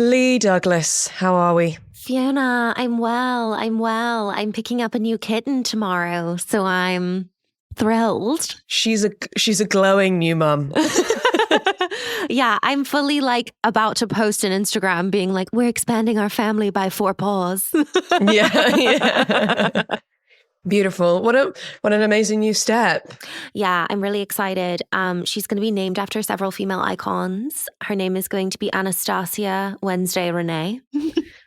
Leigh Douglas, how are we? Fiona, I'm well. I'm picking up a new kitten tomorrow, so I'm thrilled. She's a glowing new mum. Yeah, I'm fully about to post an Instagram being like, we're expanding our family by 4 paws. Yeah. Beautiful. What an amazing new step. Yeah, I'm really excited. She's going to be named after several female icons. Her name is going to be Anastasia Wednesday Renee.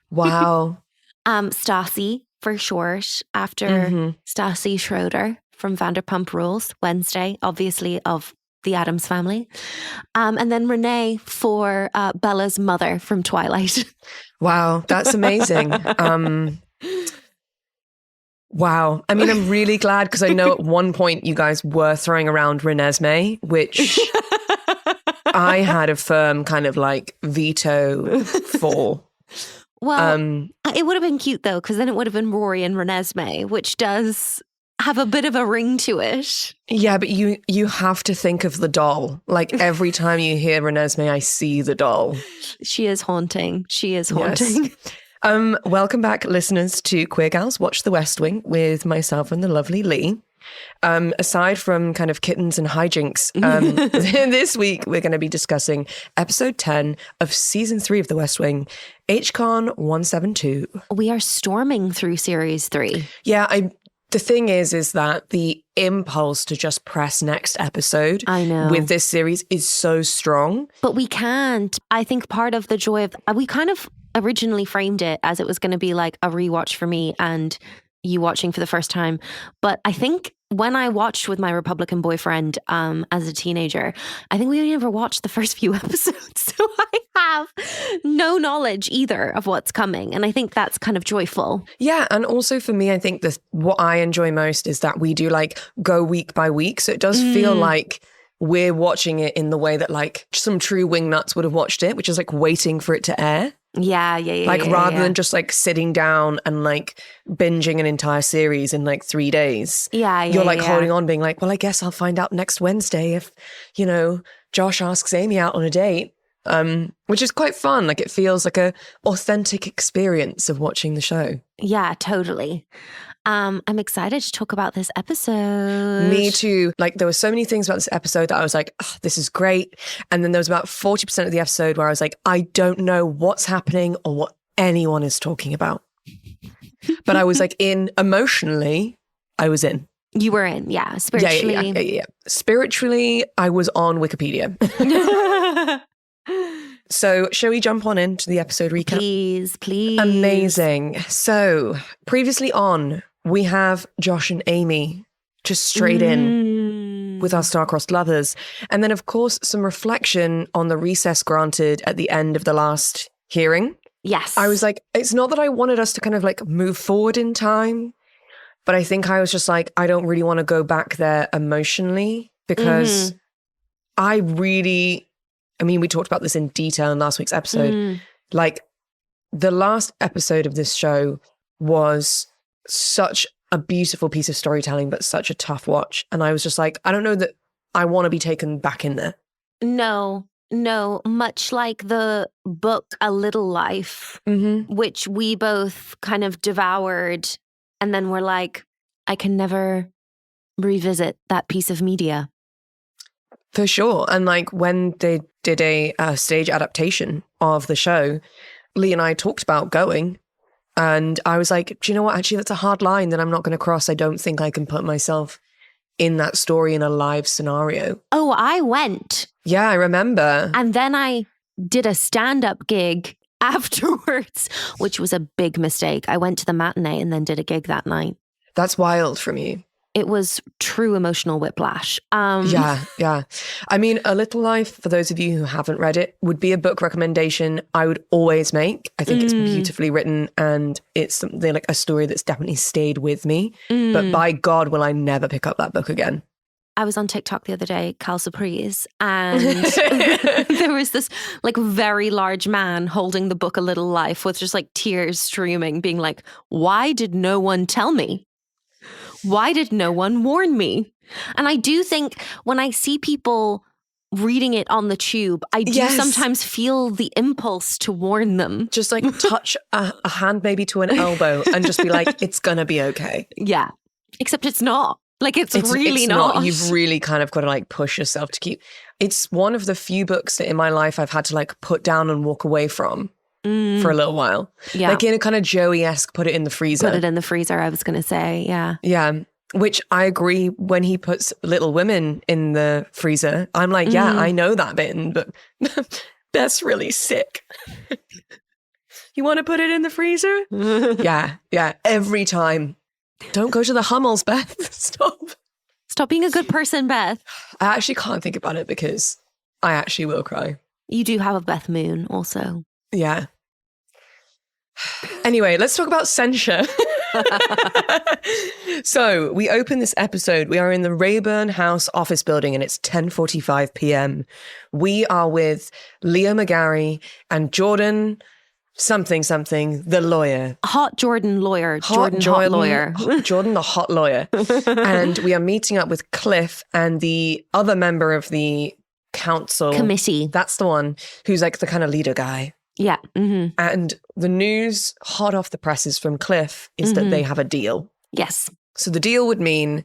Wow. Stassi for short, after Stassi Schroeder from Vanderpump Rules. Wednesday, obviously, of the Addams Family. And then Renee for Bella's mother from Twilight. Wow, that's amazing. Wow. I mean, I'm really glad because I know at one point you guys were throwing around Renesmee, which I had a firm kind of veto for. Well, it would have been cute though, because then it would have been Rory and Renesmee, which does have a bit of a ring to it. Yeah, but you have to think of the doll. Every time you hear Renesmee, I see the doll. She is haunting. Yes. Welcome back, listeners, to Queer Gals Watch the West Wing with myself and the lovely Leigh. Aside from kind of kittens and hijinks, this week we're going to be discussing episode 10 of season 3 of The West Wing, HCon 172. We are storming through series 3. Yeah, the thing is that the impulse to just press next episode with this series is so strong. But we can't. I think part of the joy of, we kind of originally framed it as it was going to be like a rewatch for me and you watching for the first time. But I think when I watched with my Republican boyfriend as a teenager, I think we only ever watched the first few episodes. So I have no knowledge either of what's coming. And I think that's kind of joyful. Yeah. And also for me, I think what I enjoy most is that we do go week by week. So it does feel like we're watching it in the way that some true wingnuts would have watched it, which is waiting for it to air. Yeah. Rather than just sitting down and binging an entire series in 3 days. You're holding on being well, I guess I'll find out next Wednesday if, Josh asks Amy out on a date. Which is quite fun. It feels like a authentic experience of watching the show. Yeah, totally. I'm excited to talk about this episode. Me too. There were so many things about this episode that I was this is great. And then there was about 40% of the episode where I was I don't know what's happening or what anyone is talking about. But I was emotionally, I was in. You were in, yeah. Spiritually. Yeah. Spiritually, I was on Wikipedia. So, shall we jump on into the episode recap? Please. Amazing. So, previously on, we have Josh and Amy just straight in with our star-crossed lovers. And then, of course, some reflection on the recess granted at the end of the last hearing. Yes. I was it's not that I wanted us to kind of move forward in time, but I think I was just I don't really want to go back there emotionally because we talked about this in detail in last week's episode. The last episode of this show was such a beautiful piece of storytelling, but such a tough watch. And I was just I don't know that I want to be taken back in there. No, much like the book A Little Life, which we both kind of devoured. And then we're I can never revisit that piece of media. For sure. And when they did a stage adaptation of the show, Leigh and I talked about going. And I was do you know what? Actually, that's a hard line that I'm not going to cross. I don't think I can put myself in that story in a live scenario. Oh, I went. Yeah, I remember. And then I did a stand-up gig afterwards, which was a big mistake. I went to the matinee and then did a gig that night. That's wild from you. It was true emotional whiplash. Yeah. I mean, A Little Life, for those of you who haven't read it, would be a book recommendation I would always make. I think it's beautifully written and it's something a story that's definitely stayed with me. But by God, will I never pick up that book again. I was on TikTok the other day, Cal Surprise, and there was this very large man holding the book A Little Life with just tears streaming, being why did no one tell me? Why did no one warn me? And I do think when I see people reading it on the tube, I do sometimes feel the impulse to warn them. Just like touch a hand maybe to an elbow and just be like, it's going to be okay. Yeah. Except it's not. Like, it's really not. You've really kind of got to like push yourself to keep. It's one of the few books that in my life I've had to like put down and walk away from for a little while. Yeah. Like in a kind of Joey-esque, put it in the freezer. Put it in the freezer, I was going to say. Yeah. Yeah. Which I agree, when he puts Little Women in the freezer, I'm like, yeah, I know that bit, but that's really sick. You want to put it in the freezer? Yeah. Every time. Don't go to the Hummels, Beth. Stop being a good person, Beth. I actually can't think about it because I actually will cry. You do have a Beth Moon also. Yeah. Anyway, let's talk about censure. So we open this episode. We are in the Rayburn House office building and it's 10:45 p.m. We are with Leo McGarry and Jordan something, the lawyer. Hot Jordan lawyer. Jordan lawyer. Jordan the hot lawyer. And we are meeting up with Cliff and the other member of the council. Committee. That's the one who's like the kind of leader guy. Yeah. Mm-hmm. And the news hot off the presses from Cliff is that they have a deal. Yes. So the deal would mean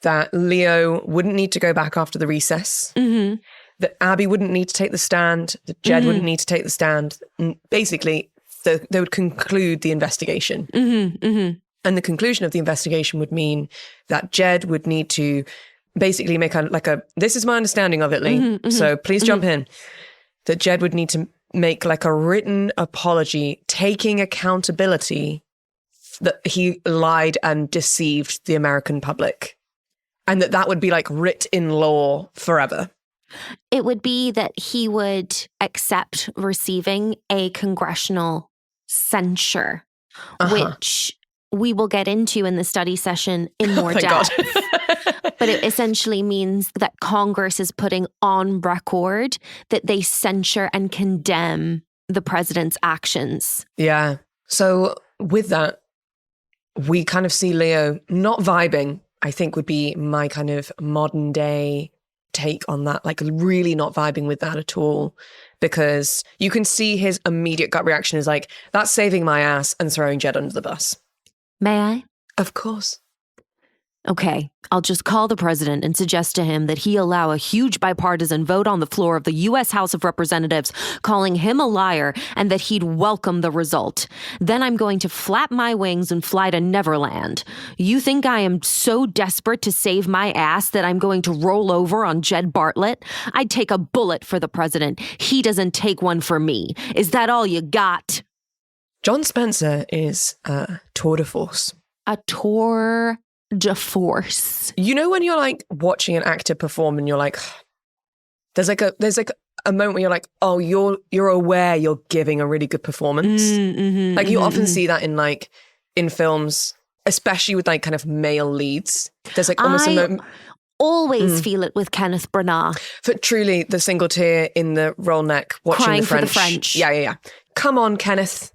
that Leo wouldn't need to go back after the recess, that Abby wouldn't need to take the stand, that Jed wouldn't need to take the stand. Basically, they would conclude the investigation. And the conclusion of the investigation would mean that Jed would need to basically make this is my understanding of it, Leigh, so please jump in, that Jed would need to make like a written apology, taking accountability that he lied and deceived the American public. And that would be like writ in law forever. It would be that he would accept receiving a congressional censure, which we will get into in the study session in more depth. But it essentially means that Congress is putting on record that they censure and condemn the president's actions. Yeah. So with that, we kind of see Leo not vibing, I think would be my kind of modern day take on that, like really not vibing with that at all, because you can see his immediate gut reaction is like, that's saving my ass and throwing Jed under the bus. May I? Of course. Okay, I'll just call the president and suggest to him that he allow a huge bipartisan vote on the floor of the U.S. House of Representatives, calling him a liar, and that he'd welcome the result. Then I'm going to flap my wings and fly to Neverland. You think I am so desperate to save my ass that I'm going to roll over on Jed Bartlet? I'd take a bullet for the president. He doesn't take one for me. Is that all you got? John Spencer is a tour de force. A tour de force. You know when you're like watching an actor perform and you're like, there's like a moment where you're like, oh, you're aware you're giving a really good performance. Like you often see that in films, especially with like kind of male leads. There's like almost a moment. Always feel it with Kenneth Branagh. For truly the single tear in the roll neck watching Crying the French. For the French. Yeah. Come on, Kenneth.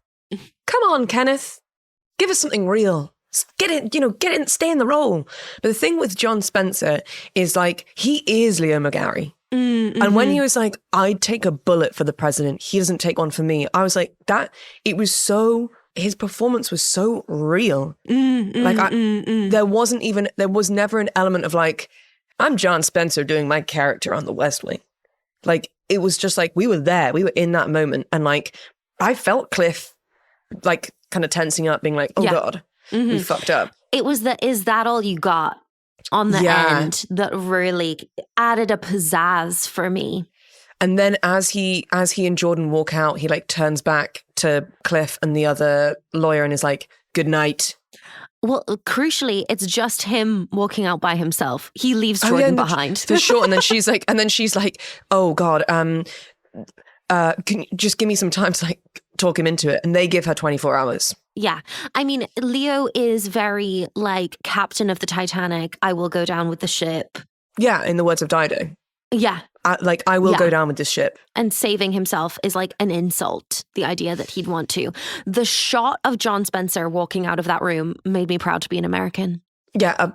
Give us something real. Get it, stay in the role. But the thing with John Spencer is like, he is Leo McGarry. And when he was like, I'd take a bullet for the president, he doesn't take one for me. I was like, his performance was so real. There was never an element of like, I'm John Spencer doing my character on the West Wing. Like, it was just like, we were there, we were in that moment. And like, I felt Cliff like kind of tensing up, being like, oh God. We fucked up. It was is that all you got on the end that really added a pizzazz for me. And then as he and Jordan walk out, he like turns back to Cliff and the other lawyer and is like, good night. Well, crucially, it's just him walking out by himself. He leaves Jordan behind. For sure. And then she's like, oh God, can you just give me some time to like talk him into it? And they give her 24 hours. Yeah. I mean, Leo is very like captain of the Titanic. I will go down with the ship. Yeah. In the words of Dido. Yeah. I will go down with this ship. And saving himself is like an insult, the idea that he'd want to. The shot of John Spencer walking out of that room made me proud to be an American. Yeah.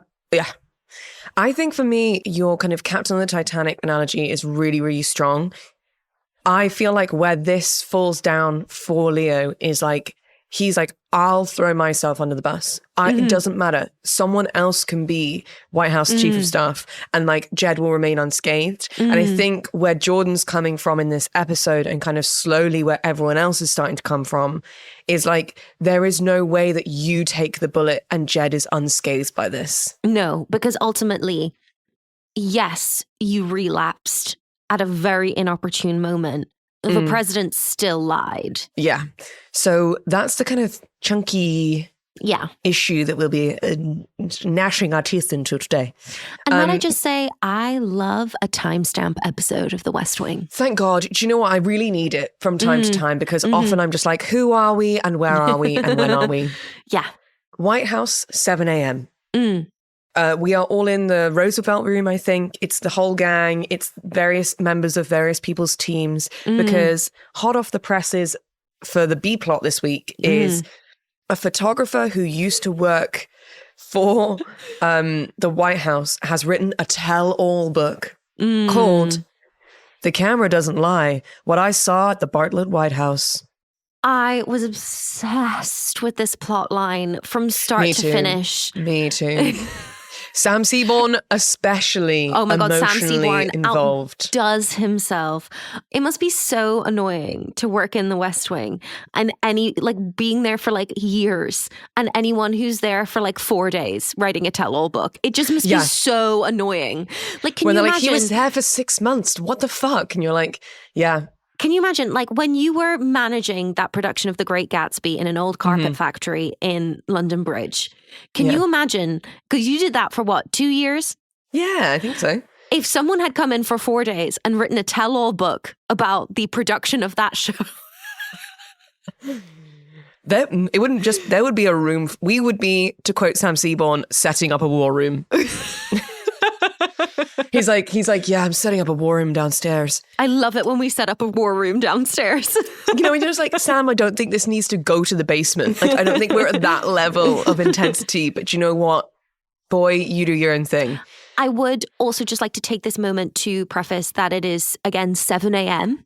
I think for me, your kind of Captain of the Titanic analogy is really, really strong. I feel like where this falls down for Leo is like, he's like, I'll throw myself under the bus. It doesn't matter. Someone else can be White House chief of staff and like Jed will remain unscathed. And I think where Jordan's coming from in this episode and kind of slowly where everyone else is starting to come from is like, there is no way that you take the bullet and Jed is unscathed by this. No, because ultimately, yes, you relapsed at a very inopportune moment. The president still lied. Yeah. So that's the kind of chunky issue that we'll be gnashing our teeth into today. And might I just say, I love a timestamp episode of The West Wing. Thank God. Do you know what? I really need it from time to time because often I'm just like, who are we and where are we and when are we? Yeah. White House, 7 a.m. We are all in the Roosevelt room, I think. It's the whole gang. It's various members of various people's teams because hot off the presses for the B plot this week is a photographer who used to work for the White House has written a tell-all book called The Camera Doesn't Lie, What I Saw at the Bartlet White House. I was obsessed with this plot line from start to finish. Me too. Sam Seaborn especially Sam Seaborn involved. Outdoes himself. It must be so annoying to work in the West Wing and being there for like years and anyone who's there for like 4 days writing a tell-all book. It just must be so annoying. Like, can you imagine? Like, he was there for 6 months. What the fuck? And you're like, yeah. Can you imagine, like, when you were managing that production of The Great Gatsby in an old carpet factory in London Bridge? Can you imagine, because you did that for what, 2 years? Yeah, I think so. If someone had come in for 4 days and written a tell-all book about the production of that show. There would be a room, we would be, to quote Sam Seaborn, setting up a war room. He's like, yeah, I'm setting up a war room downstairs. I love it when we set up a war room downstairs. You know, you're just like, Sam, I don't think this needs to go to the basement. Like, I don't think we're at that level of intensity. But you know what? Boy, you do your own thing. I would also just like to take this moment to preface that it is, again, 7 a.m.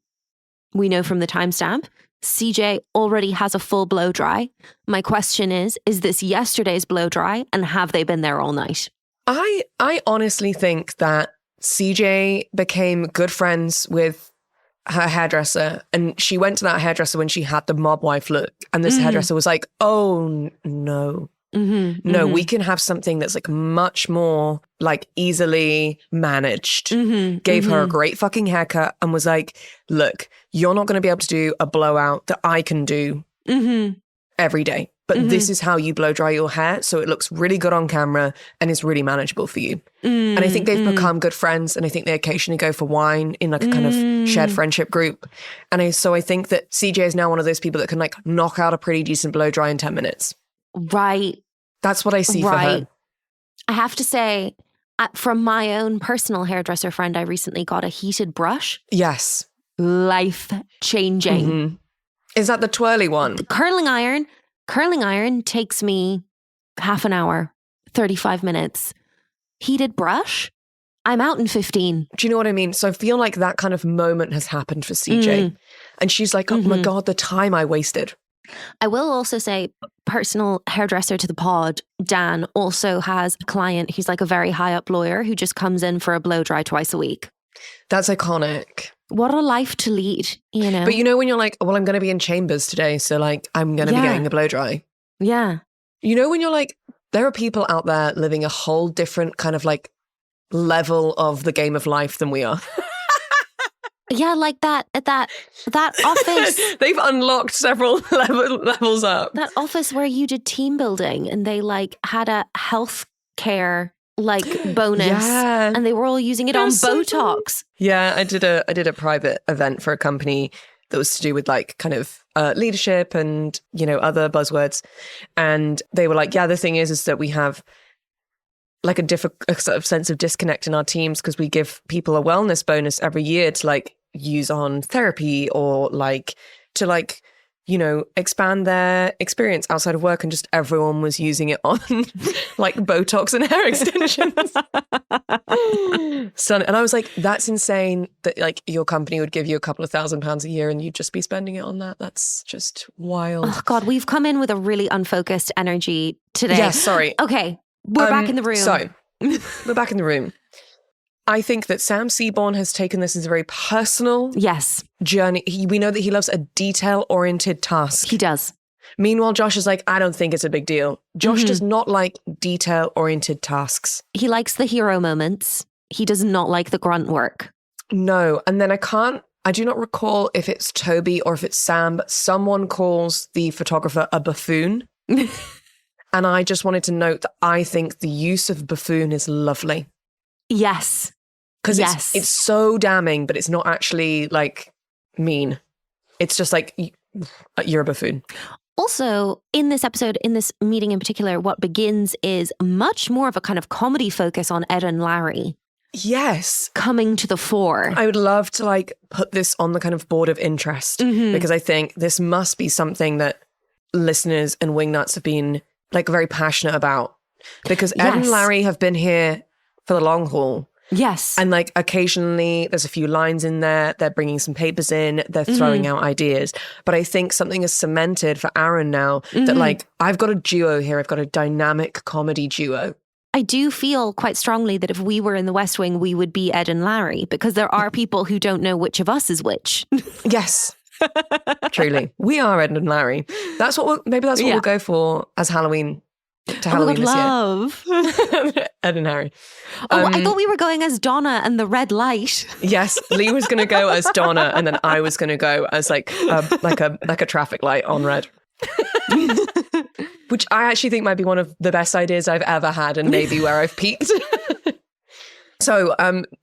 We know from the timestamp. CJ already has a full blow dry. My question is this yesterday's blow dry? And have they been there all night? I honestly think that CJ became good friends with her hairdresser and she went to that hairdresser when she had the mob wife look and this hairdresser was like, oh no, we can have something that's like much more like easily managed. Gave her a great fucking haircut and was like, look, you're not going to be able to do a blowout that I can do every day. But this is how you blow dry your hair so it looks really good on camera and is really manageable for you. And I think they've become good friends and I think they occasionally go for wine in like a kind of shared friendship group. And so I think that CJ is now one of those people that can like knock out a pretty decent blow dry in 10 minutes. Right. That's what I see for her. I have to say, from my own personal hairdresser friend, I recently got a heated brush. Yes. Life-changing. Is that the twirly one? The curling iron takes me half an hour, 35 minutes. Heated brush, I'm out in 15. Do you know what I mean? So I feel like that kind of moment has happened for CJ. And she's like, oh my God, the time I wasted. I will also say, personal hairdresser to the pod, Dan, also has a client who's like a very high up lawyer who just comes in for a blow dry twice a week. That's iconic. What a life to lead, you know? But you know when you're like, well, I'm going to be in chambers today, so like I'm going to be getting a blow dry. Yeah. You know when you're like, there are people out there living a whole different kind of like level of the game of life than we are. Yeah, like that office. They've unlocked several levels up. That office where you did team building and they like had a health care like bonus and they were all using it on Botox. Yeah, I did a private event for a company that was to do with like kind of leadership and, you know, other buzzwords. And they were like, yeah, the thing is that we have like a sort of sense of disconnect in our teams because we give people a wellness bonus every year to like use on therapy or like to like, you know, expand their experience outside of work, and just everyone was using it on like Botox and hair extensions. And I was like, that's insane that like your company would give you a couple of £1,000 a year and you'd just be spending it on that. That's just wild. Oh God, we've come in with a really unfocused energy today. Yes, sorry. Okay, we're back in the room. So, we're back in the room. I think that Sam Seaborn has taken this as a very personal journey. We know that he loves a detail-oriented task. He does. Meanwhile, Josh is like, I don't think it's a big deal. Josh does not like detail-oriented tasks. He likes the hero moments. He does not like the grunt work. No. And then I do not recall if it's Toby or if it's Sam, but someone calls the photographer a buffoon. And I just wanted to note that I think the use of buffoon is lovely. Yes. Because it's so damning, but it's not actually like mean. It's just like, you're a buffoon. Also, in this episode, in this meeting in particular, what begins is much more of a kind of comedy focus on Ed and Larry. Yes. Coming to the fore. I would love to like put this on the kind of board of interest because I think this must be something that listeners and Wingnuts have been like very passionate about. Because Ed and Larry have been here for the long haul. Yes. And like occasionally there's a few lines in there, they're bringing some papers in, they're throwing out ideas. But I think something is cemented for Aaron now that like, I've got a duo here, I've got a dynamic comedy duo. I do feel quite strongly that if we were in the West Wing, we would be Ed and Larry, because there are people who don't know which of us is which. Yes. Truly. We are Ed and Larry. That's what we'll go for as Halloween. To Halloween this love. year. Ed and Harry. I thought we were going as Donna and the red light. Yes, Leigh was going to go as Donna, and then I was going to go as like a traffic light on red. Which I actually think might be one of the best ideas I've ever had, and maybe where I've peaked. So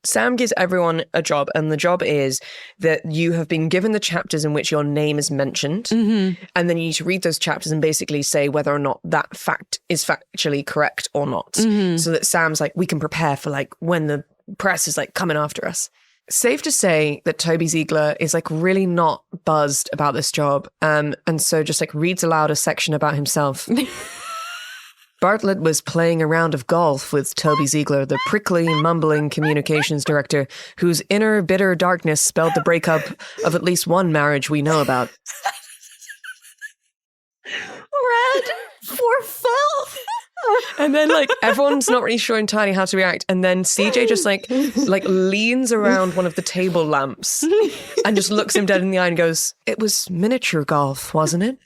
Sam gives everyone a job, and the job is that you have been given the chapters in which your name is mentioned, and then you need to read those chapters and basically say whether or not that fact is factually correct or not. So that Sam's like, we can prepare for like when the press is like coming after us. Safe to say that Toby Ziegler is like really not buzzed about this job, and so just like reads aloud a section about himself. Bartlet was playing a round of golf with Toby Ziegler, the prickly, mumbling communications director, whose inner bitter darkness spelled the breakup of at least one marriage we know about. Red for filth. And then like everyone's not really sure entirely how to react, and then CJ just like leans around one of the table lamps and just looks him dead in the eye and goes, "It was miniature golf, wasn't it?"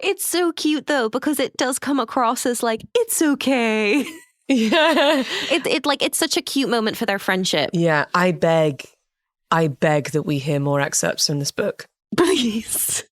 It's so cute though, because it does come across as like, it's okay. Yeah. It's such a cute moment for their friendship. Yeah, I beg that we hear more excerpts from this book. Please.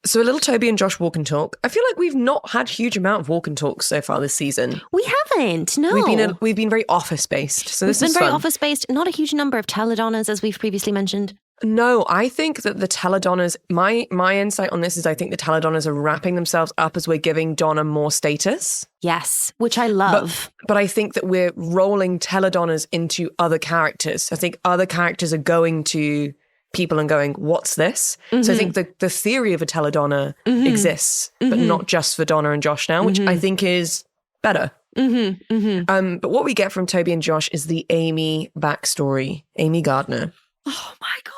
So a little Toby and Josh walk and talk. I feel like we've not had a huge amount of walk and talks so far this season. We haven't, no. We've been very office-based, so this is fun. We've been very office-based, not a huge number of teledonnas, as we've previously mentioned. No, I think that the teledonnas, my insight on this is I think the teledonnas are wrapping themselves up as we're giving Donna more status. Yes, which I love. But I think that we're rolling teledonnas into other characters. I think other characters are going to people and going, what's this? So I think the theory of a teledonna exists, but not just for Donna and Josh now, which I think is better. But what we get from Toby and Josh is the Amy backstory, Amy Gardner. Oh my God.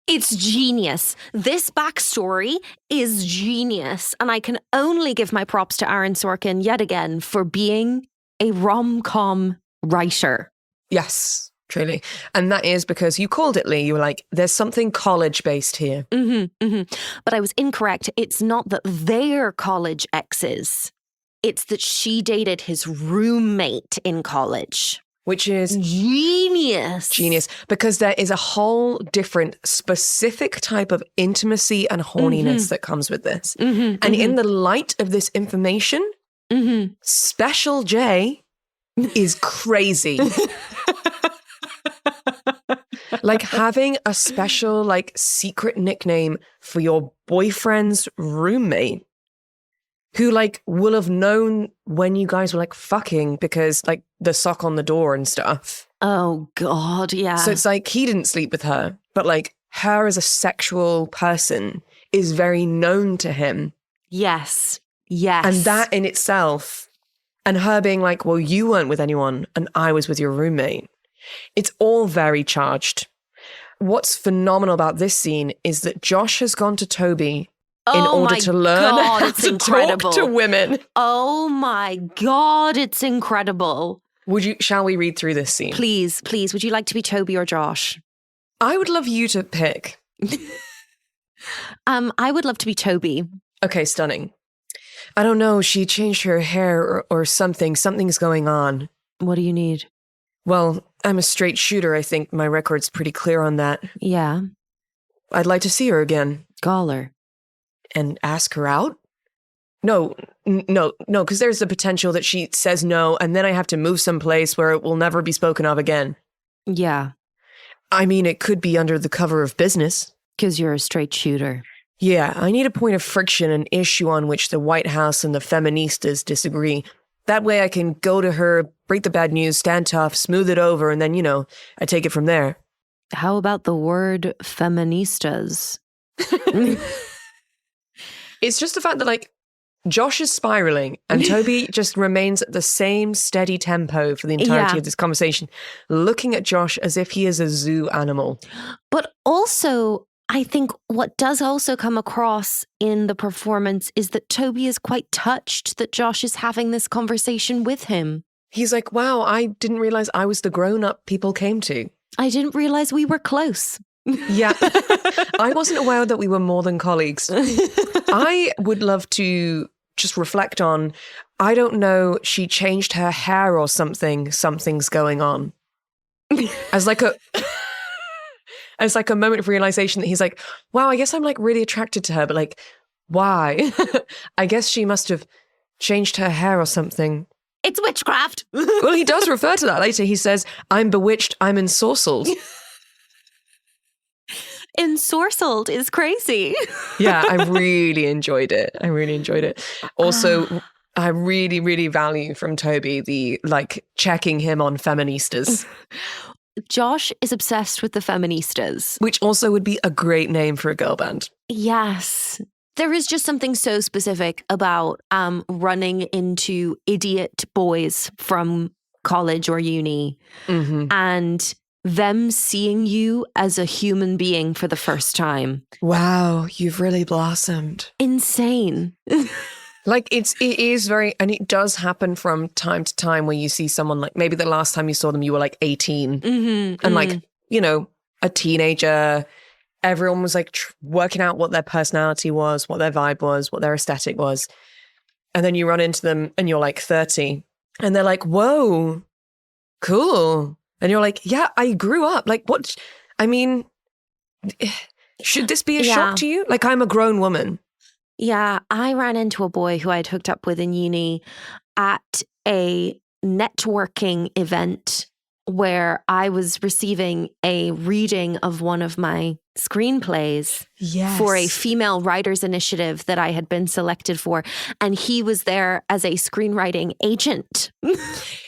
It's genius. This backstory is genius. And I can only give my props to Aaron Sorkin yet again for being a rom-com writer. Yes, truly. And that is because you called it, Leigh. You were like, there's something college-based here. But I was incorrect. It's not that they're college exes. It's that she dated his roommate in college. Which is genius. Genius. Because there is a whole different specific type of intimacy and horniness that comes with this. And in the light of this information, Special J is crazy. Like having a special like secret nickname for your boyfriend's roommate, who like will have known when you guys were like fucking because like the sock on the door and stuff. Oh God, yeah. So it's like he didn't sleep with her, but like her as a sexual person is very known to him. Yes. Yes. And that in itself, and her being like, well, you weren't with anyone and I was with your roommate. It's all very charged. What's phenomenal about this scene is that Josh has gone to Toby in order to learn how to talk to women. Oh my God, it's incredible. Shall we read through this scene? Please. Would you like to be Toby or Josh? I would love you to pick. I would love to be Toby. Okay, stunning. I don't know, she changed her hair or something. Something's going on. What do you need? Well, I'm a straight shooter. I think my record's pretty clear on that. Yeah. I'd like to see her again. Galler. And ask her out? No, because there's the potential that she says no, and then I have to move someplace where it will never be spoken of again. Yeah. I mean, it could be under the cover of business. Because you're a straight shooter. Yeah, I need a point of friction, an issue on which the White House and the feministas disagree. That way I can go to her, break the bad news, stand tough, smooth it over, and then, I take it from there. How about the word feministas? It's just the fact that, Josh is spiraling and Toby just remains at the same steady tempo for the entirety of this conversation, looking at Josh as if he is a zoo animal. But also, I think what does also come across in the performance is that Toby is quite touched that Josh is having this conversation with him. He's like, wow, I didn't realize I was the grown-up people came to. I didn't realize we were close. Yeah. I wasn't aware that we were more than colleagues. I would love to just reflect on, I don't know, she changed her hair or something. Something's going on. As like a moment of realization that he's like, wow, I guess I'm really attracted to her, but why? I guess she must have changed her hair or something. It's witchcraft. Well, he does refer to that later. He says, I'm bewitched, I'm ensorcelled. Ensorcelled is crazy. Yeah, I really enjoyed it. Also, I really, really value from Toby the checking him on feministas. Josh is obsessed with the feministas. Which also would be a great name for a girl band. Yes. There is just something so specific about running into idiot boys from college or uni and them seeing you as a human being for the first time. Wow, you've really blossomed. Insane. It is very, and it does happen from time to time where you see someone maybe the last time you saw them, you were 18 and a teenager. Everyone was working out what their personality was, what their vibe was, what their aesthetic was. And then you run into them and you're 30 and they're like, whoa, cool. And you're like, yeah, I grew up. What? I mean, should this be a shock to you? I'm a grown woman. Yeah, I ran into a boy who I'd hooked up with in uni at a networking event where I was receiving a reading of one of my screenplays for a female writers initiative that I had been selected for. And he was there as a screenwriting agent.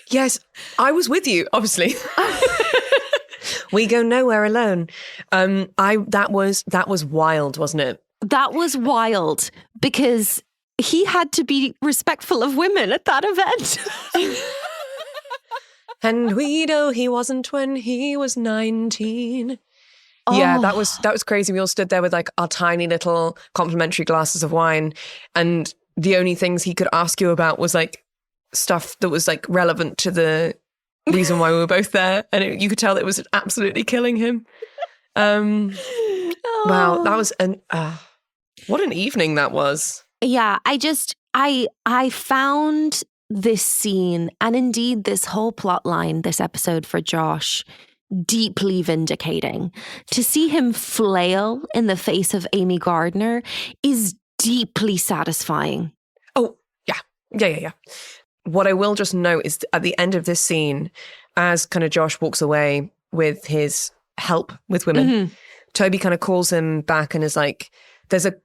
Yes, I was with you, obviously. We go nowhere alone. That was wild, wasn't it? That was wild because he had to be respectful of women at that event. And we know he wasn't when he was 19. Oh. Yeah, that was crazy. We all stood there with our tiny little complimentary glasses of wine, and the only things he could ask you about was stuff that was relevant to the reason why we were both there, and you could tell that it was absolutely killing him. Wow, that was what an evening that was. Yeah, I found this scene and indeed this whole plot line, this episode for Josh, deeply vindicating. To see him flail in the face of Amy Gardner is deeply satisfying. Oh, yeah. What I will just note is at the end of this scene, as kind of Josh walks away with his help with women, Toby kind of calls him back and is there's a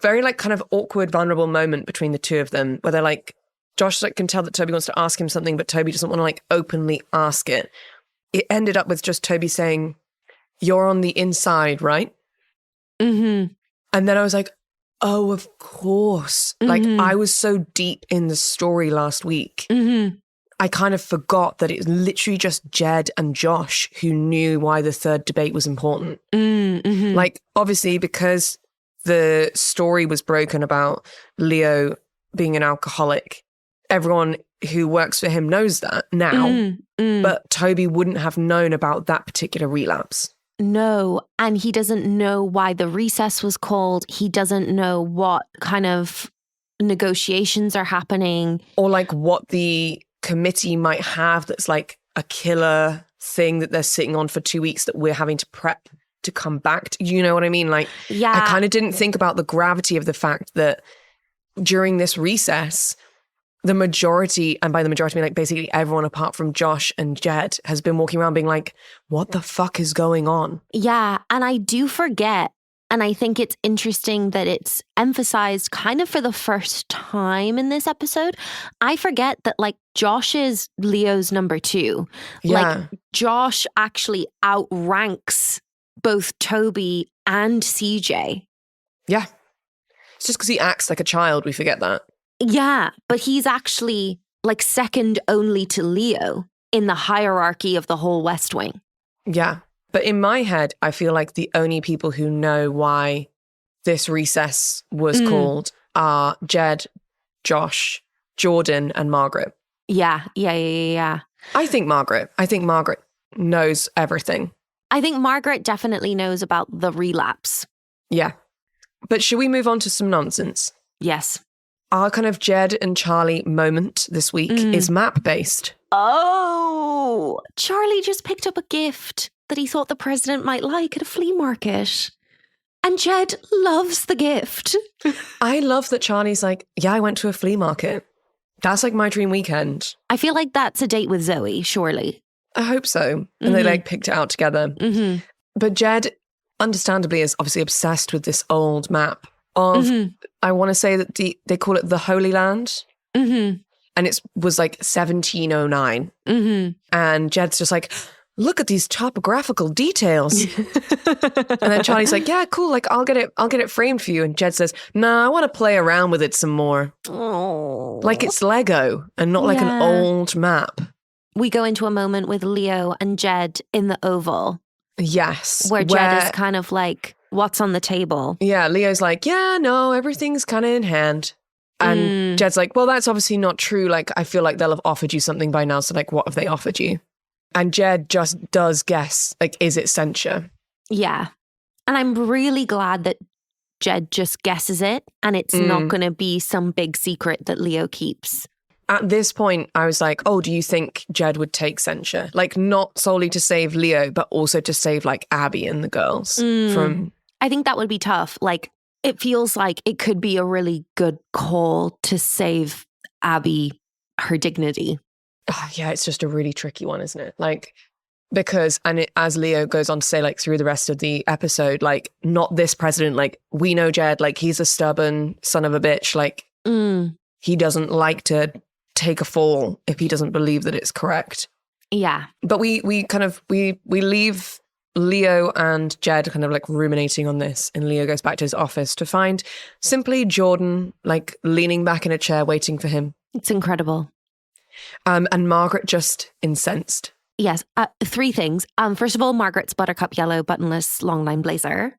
very kind of awkward, vulnerable moment between the two of them where they're Josh can tell that Toby wants to ask him something, but Toby doesn't want to openly ask it. It ended up with just Toby saying, "You're on the inside, right?" Mm-hmm. And then I was like, oh, of course. Mm-hmm. Like, I was so deep in the story last week. Mm-hmm. I kind of forgot that it was literally just Jed and Josh who knew why the third debate was important. Mm-hmm. Like, obviously, because the story was broken about Leo being an alcoholic, everyone who works for him knows that now. But Toby wouldn't have known about that particular relapse. No, and he doesn't know why the recess was called. He doesn't know what kind of negotiations are happening. Or like what the committee might have that's like a killer thing that they're sitting on for 2 weeks that we're having to prep to come back to. You know what I mean? Like, yeah. I kind of didn't think about the gravity of the fact that during this recess, the majority, and by the majority I mean like basically everyone apart from Josh and Jed, has been walking around being like, what the fuck is going on? Yeah, and I do forget, and I think it's interesting that it's emphasized kind of for the first time in this episode. I forget that like Josh is Leo's number 2. Yeah. Like Josh actually outranks both Toby and CJ. Yeah. It's just because he acts like a child, we forget that. Yeah, but he's actually like second only to Leo in the hierarchy of the whole West Wing. Yeah. But in my head, I feel like the only people who know why this recess was called are Jed, Josh, Jordan, and Margaret. Yeah. I think Margaret knows everything. I think Margaret definitely knows about the relapse. Yeah. But should we move on to some nonsense? Yes. Our kind of Jed and Charlie moment this week is map-based. Oh, Charlie just picked up a gift that he thought the president might like at a flea market. And Jed loves the gift. I love that Charlie's like, yeah, I went to a flea market. That's like my dream weekend. I feel like that's a date with Zoe, surely. I hope so. And they like picked it out together. Mm-hmm. But Jed, understandably, is obviously obsessed with this old map of, I want to say that they call it the Holy Land. Mm-hmm. And it was like 1709. Mm-hmm. And Jed's just like, look at these topographical details. And then Charlie's like, yeah, cool. Like, I'll get it framed for you. And Jed says, no, I want to play around with it some more. Oh. Like it's Lego and not like an old map. We go into a moment with Leo and Jed in the Oval. Yes. Where Jed is kind of like, what's on the table? Yeah, Leo's like, yeah, no, everything's kind of in hand. And Jed's like, well, that's obviously not true. Like, I feel like they'll have offered you something by now. So like, what have they offered you? And Jed just does guess, like, is it censure? Yeah. And I'm really glad that Jed just guesses it and it's not going to be some big secret that Leo keeps. At this point, I was like, oh, do you think Jed would take censure? Like, not solely to save Leo, but also to save, like, Abby and the girls from... I think that would be tough. Like, it feels like it could be a really good call to save Abby her dignity. Yeah, it's just a really tricky one, isn't it? Like, because, and as Leo goes on to say, like, through the rest of the episode, like, not this president, like, we know Jed, like, he's a stubborn son of a bitch. Like, he doesn't like to take a fall if he doesn't believe that it's correct. Yeah. But we leave Leo and Jed kind of like ruminating on this, and Leo goes back to his office to find simply Jordan like leaning back in a chair waiting for him. It's incredible. And Margaret just incensed. Yes. 3 things. First of all, Margaret's buttercup yellow buttonless long line blazer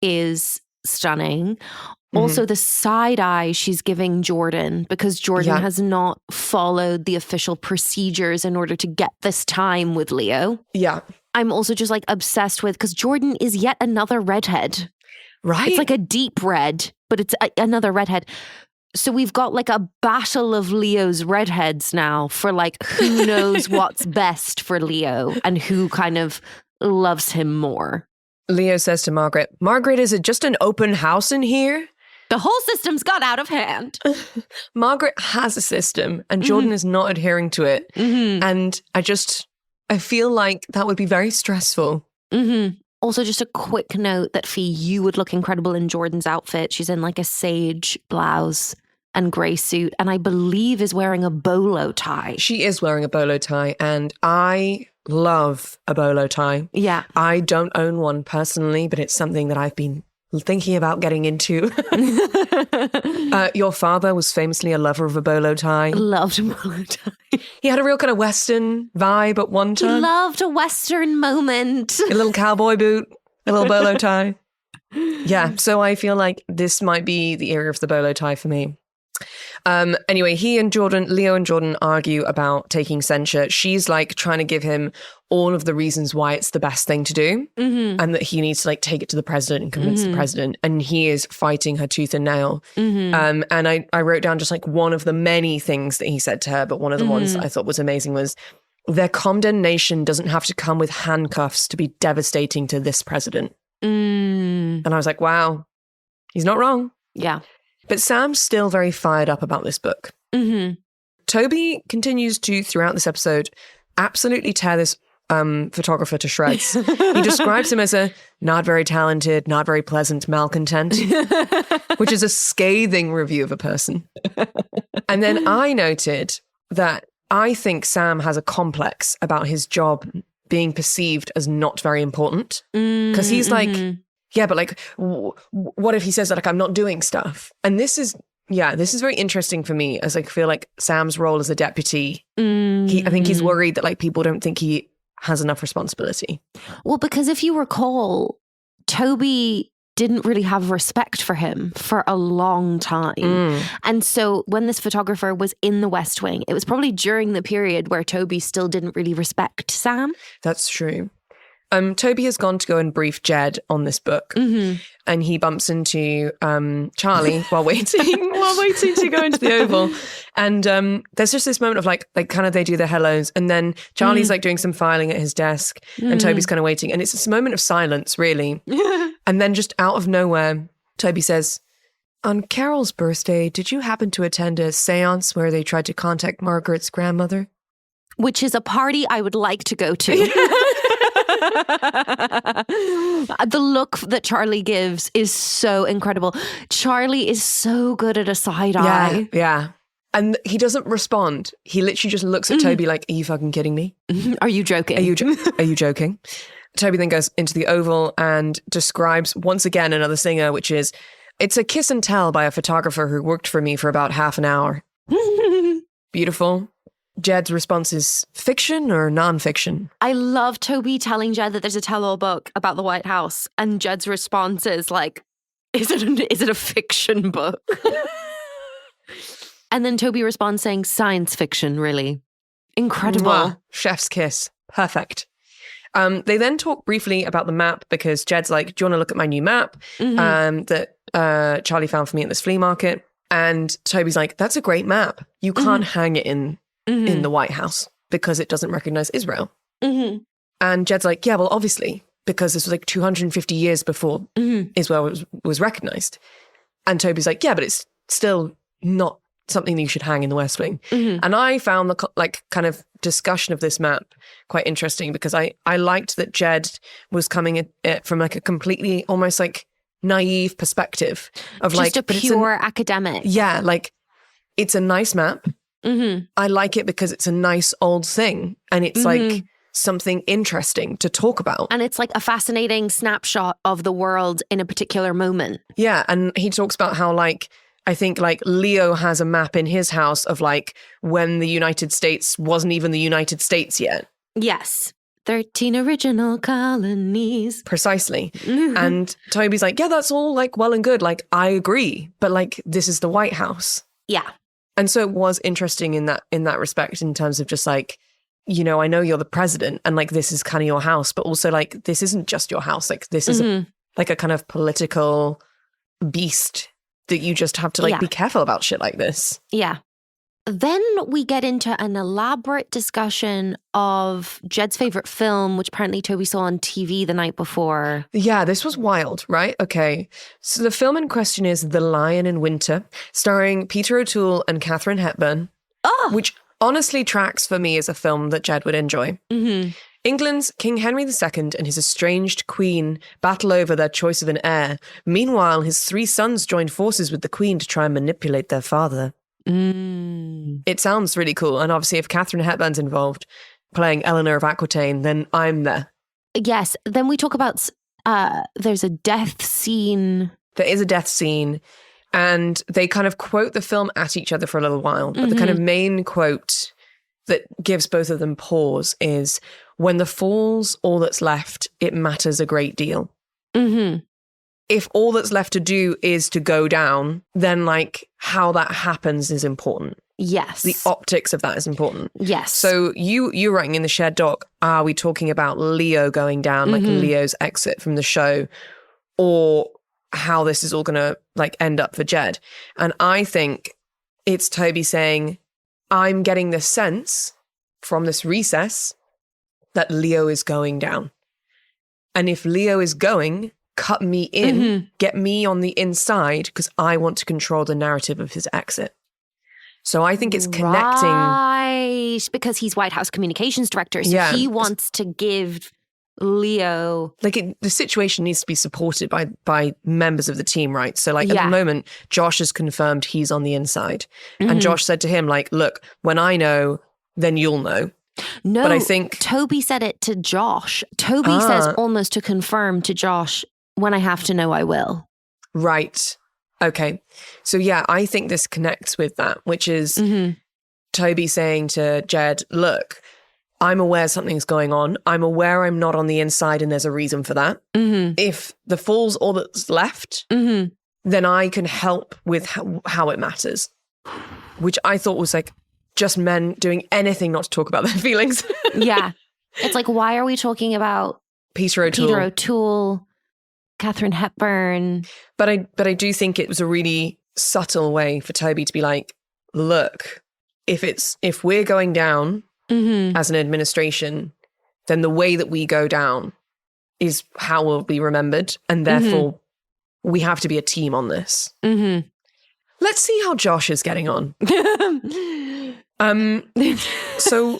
is stunning. Also, the side eye she's giving Jordan, because Jordan has not followed the official procedures in order to get this time with Leo. Yeah. I'm also just like obsessed with, because Jordan is yet another redhead. Right. It's like a deep red, but it's another redhead. So we've got like a battle of Leo's redheads now for like who knows what's best for Leo and who kind of loves him more. Leo says to Margaret, is it just an open house in here? The whole system's got out of hand. Margaret has a system and Jordan is not adhering to it. And I feel like that would be very stressful. Also, just a quick note that Fee, you would look incredible in Jordan's outfit. She's in like a sage blouse and grey suit, and I believe is wearing a bolo tie. She is wearing a bolo tie, and I love a bolo tie. Yeah. I don't own one personally, but it's something that I've been thinking about getting into. Your father was famously a lover of a bolo tie. Loved a bolo tie. He had a real kind of Western vibe at one time. He loved a Western moment. A little cowboy boot, a little bolo tie. Yeah, so I feel like this might be the era of the bolo tie for me. Anyway, Leo and Jordan argue about taking censure. She's like trying to give him all of the reasons why it's the best thing to do, and that he needs to like take it to the president and convince the president. And he is fighting her tooth and nail. And I wrote down just like one of the many things that he said to her, but one of the ones that I thought was amazing was, their condemnation doesn't have to come with handcuffs to be devastating to this president. And I was like, wow, he's not wrong. Yeah. But Sam's still very fired up about this book. Toby continues to, throughout this episode, absolutely tear this photographer to shreds. He describes him as a not very talented, not very pleasant malcontent, which is a scathing review of a person. And then I noted that I think Sam has a complex about his job being perceived as not very important. Because he's like, yeah, but like, what if he says that like I'm not doing stuff? And this is very interesting for me, as I feel like Sam's role as a deputy, I think he's worried that like people don't think he has enough responsibility. Well, because if you recall, Toby didn't really have respect for him for a long time. And so when this photographer was in the West Wing, it was probably during the period where Toby still didn't really respect Sam. That's true. Toby has gone to go and brief Jed on this book, and he bumps into Charlie while waiting to go into the Oval. And there's just this moment of like kind of they do their hellos, and then Charlie's like doing some filing at his desk, and Toby's kind of waiting, and it's this moment of silence, really. And then just out of nowhere, Toby says, "On Carol's birthday, did you happen to attend a seance where they tried to contact Margaret's grandmother?" Which is a party I would like to go to. The look that Charlie gives is so incredible. Charlie is so good at a side eye. Yeah. And he doesn't respond. He literally just looks at Toby like, are you fucking kidding me? Are you joking? Are you joking? Toby then goes into the Oval and describes once again another singer, which is, it's a kiss and tell by a photographer who worked for me for about half an hour. Beautiful. Jed's response is fiction or nonfiction? I love Toby telling Jed that there's a tell-all book about the White House, and Jed's response is like, is it a fiction book? And then Toby responds saying science fiction, really. Incredible. Mwah. Chef's kiss. Perfect. They then talk briefly about the map, because Jed's like, do you want to look at my new map that Charlie found for me at this flea market? And Toby's like, that's a great map. You can't hang it in the White House because it doesn't recognize Israel. And Jed's like, yeah, well, obviously, because this was like 250 years before Israel was recognized. And Toby's like, yeah, but it's still not something that you should hang in the West Wing. And I found the like kind of discussion of this map quite interesting, because I liked that Jed was coming at it from like a completely almost like naive perspective of just like a pure academic. Yeah, like it's a nice map. I like it because it's a nice old thing, and it's like something interesting to talk about. And it's like a fascinating snapshot of the world in a particular moment. Yeah, and he talks about how like, I think like Leo has a map in his house of like when the United States wasn't even the United States yet. Yes. 13 original colonies. Precisely. And Toby's like, yeah, that's all like well and good. Like, I agree. But like, this is the White House. Yeah. And so it was interesting in that respect, in terms of just like, you know, I know you're the president and like, this is kind of your house, but also like, this isn't just your house. Like, this is like a kind of political beast that you just have to like be careful about shit like this. Yeah. Then we get into an elaborate discussion of Jed's favorite film, which apparently Toby saw on TV the night before. Yeah, this was wild, right? Okay. So the film in question is The Lion in Winter, starring Peter O'Toole and Katharine Hepburn, which honestly tracks for me as a film that Jed would enjoy. England's King Henry II and his estranged queen battle over their choice of an heir. Meanwhile, his 3 sons joined forces with the queen to try and manipulate their father. It sounds really cool. And obviously, if Katharine Hepburn's involved playing Eleanor of Aquitaine, then I'm there. Yes. Then we talk about there's a death scene. There is a death scene. And they kind of quote the film at each other for a little while. But the kind of main quote that gives both of them pause is, when the fall's all that's left, it matters a great deal. If all that's left to do is to go down, then like how that happens is important. Yes. The optics of that is important. Yes. So you're writing in the shared doc, are we talking about Leo going down, like Leo's exit from the show, or how this is all going to like end up for Jed? And I think it's Toby saying, I'm getting the sense from this recess that Leo is going down. And if Leo is going, cut me in, get me on the inside, because I want to control the narrative of his exit. So I think it's connecting. Right, because he's White House communications director. So he wants to give Leo... Like the situation needs to be supported by members of the team, right? So like at the moment, Josh has confirmed he's on the inside. And Josh said to him like, look, when I know, then you'll know. No, but I think Toby said it to Josh. Toby says almost to confirm to Josh, when I have to know, I will. Right. Okay. So yeah, I think this connects with that, which is Toby saying to Jed, look, I'm aware something's going on. I'm aware I'm not on the inside and there's a reason for that. If the fall's all that's left, then I can help with how it matters, which I thought was like just men doing anything not to talk about their feelings. Yeah. It's like, why are we talking about Peter O'Toole, Katharine Hepburn? But I do think it was a really subtle way for Toby to be like, look, if we're going down as an administration, then the way that we go down is how we'll be remembered. And therefore we have to be a team on this. Let's see how Josh is getting on. So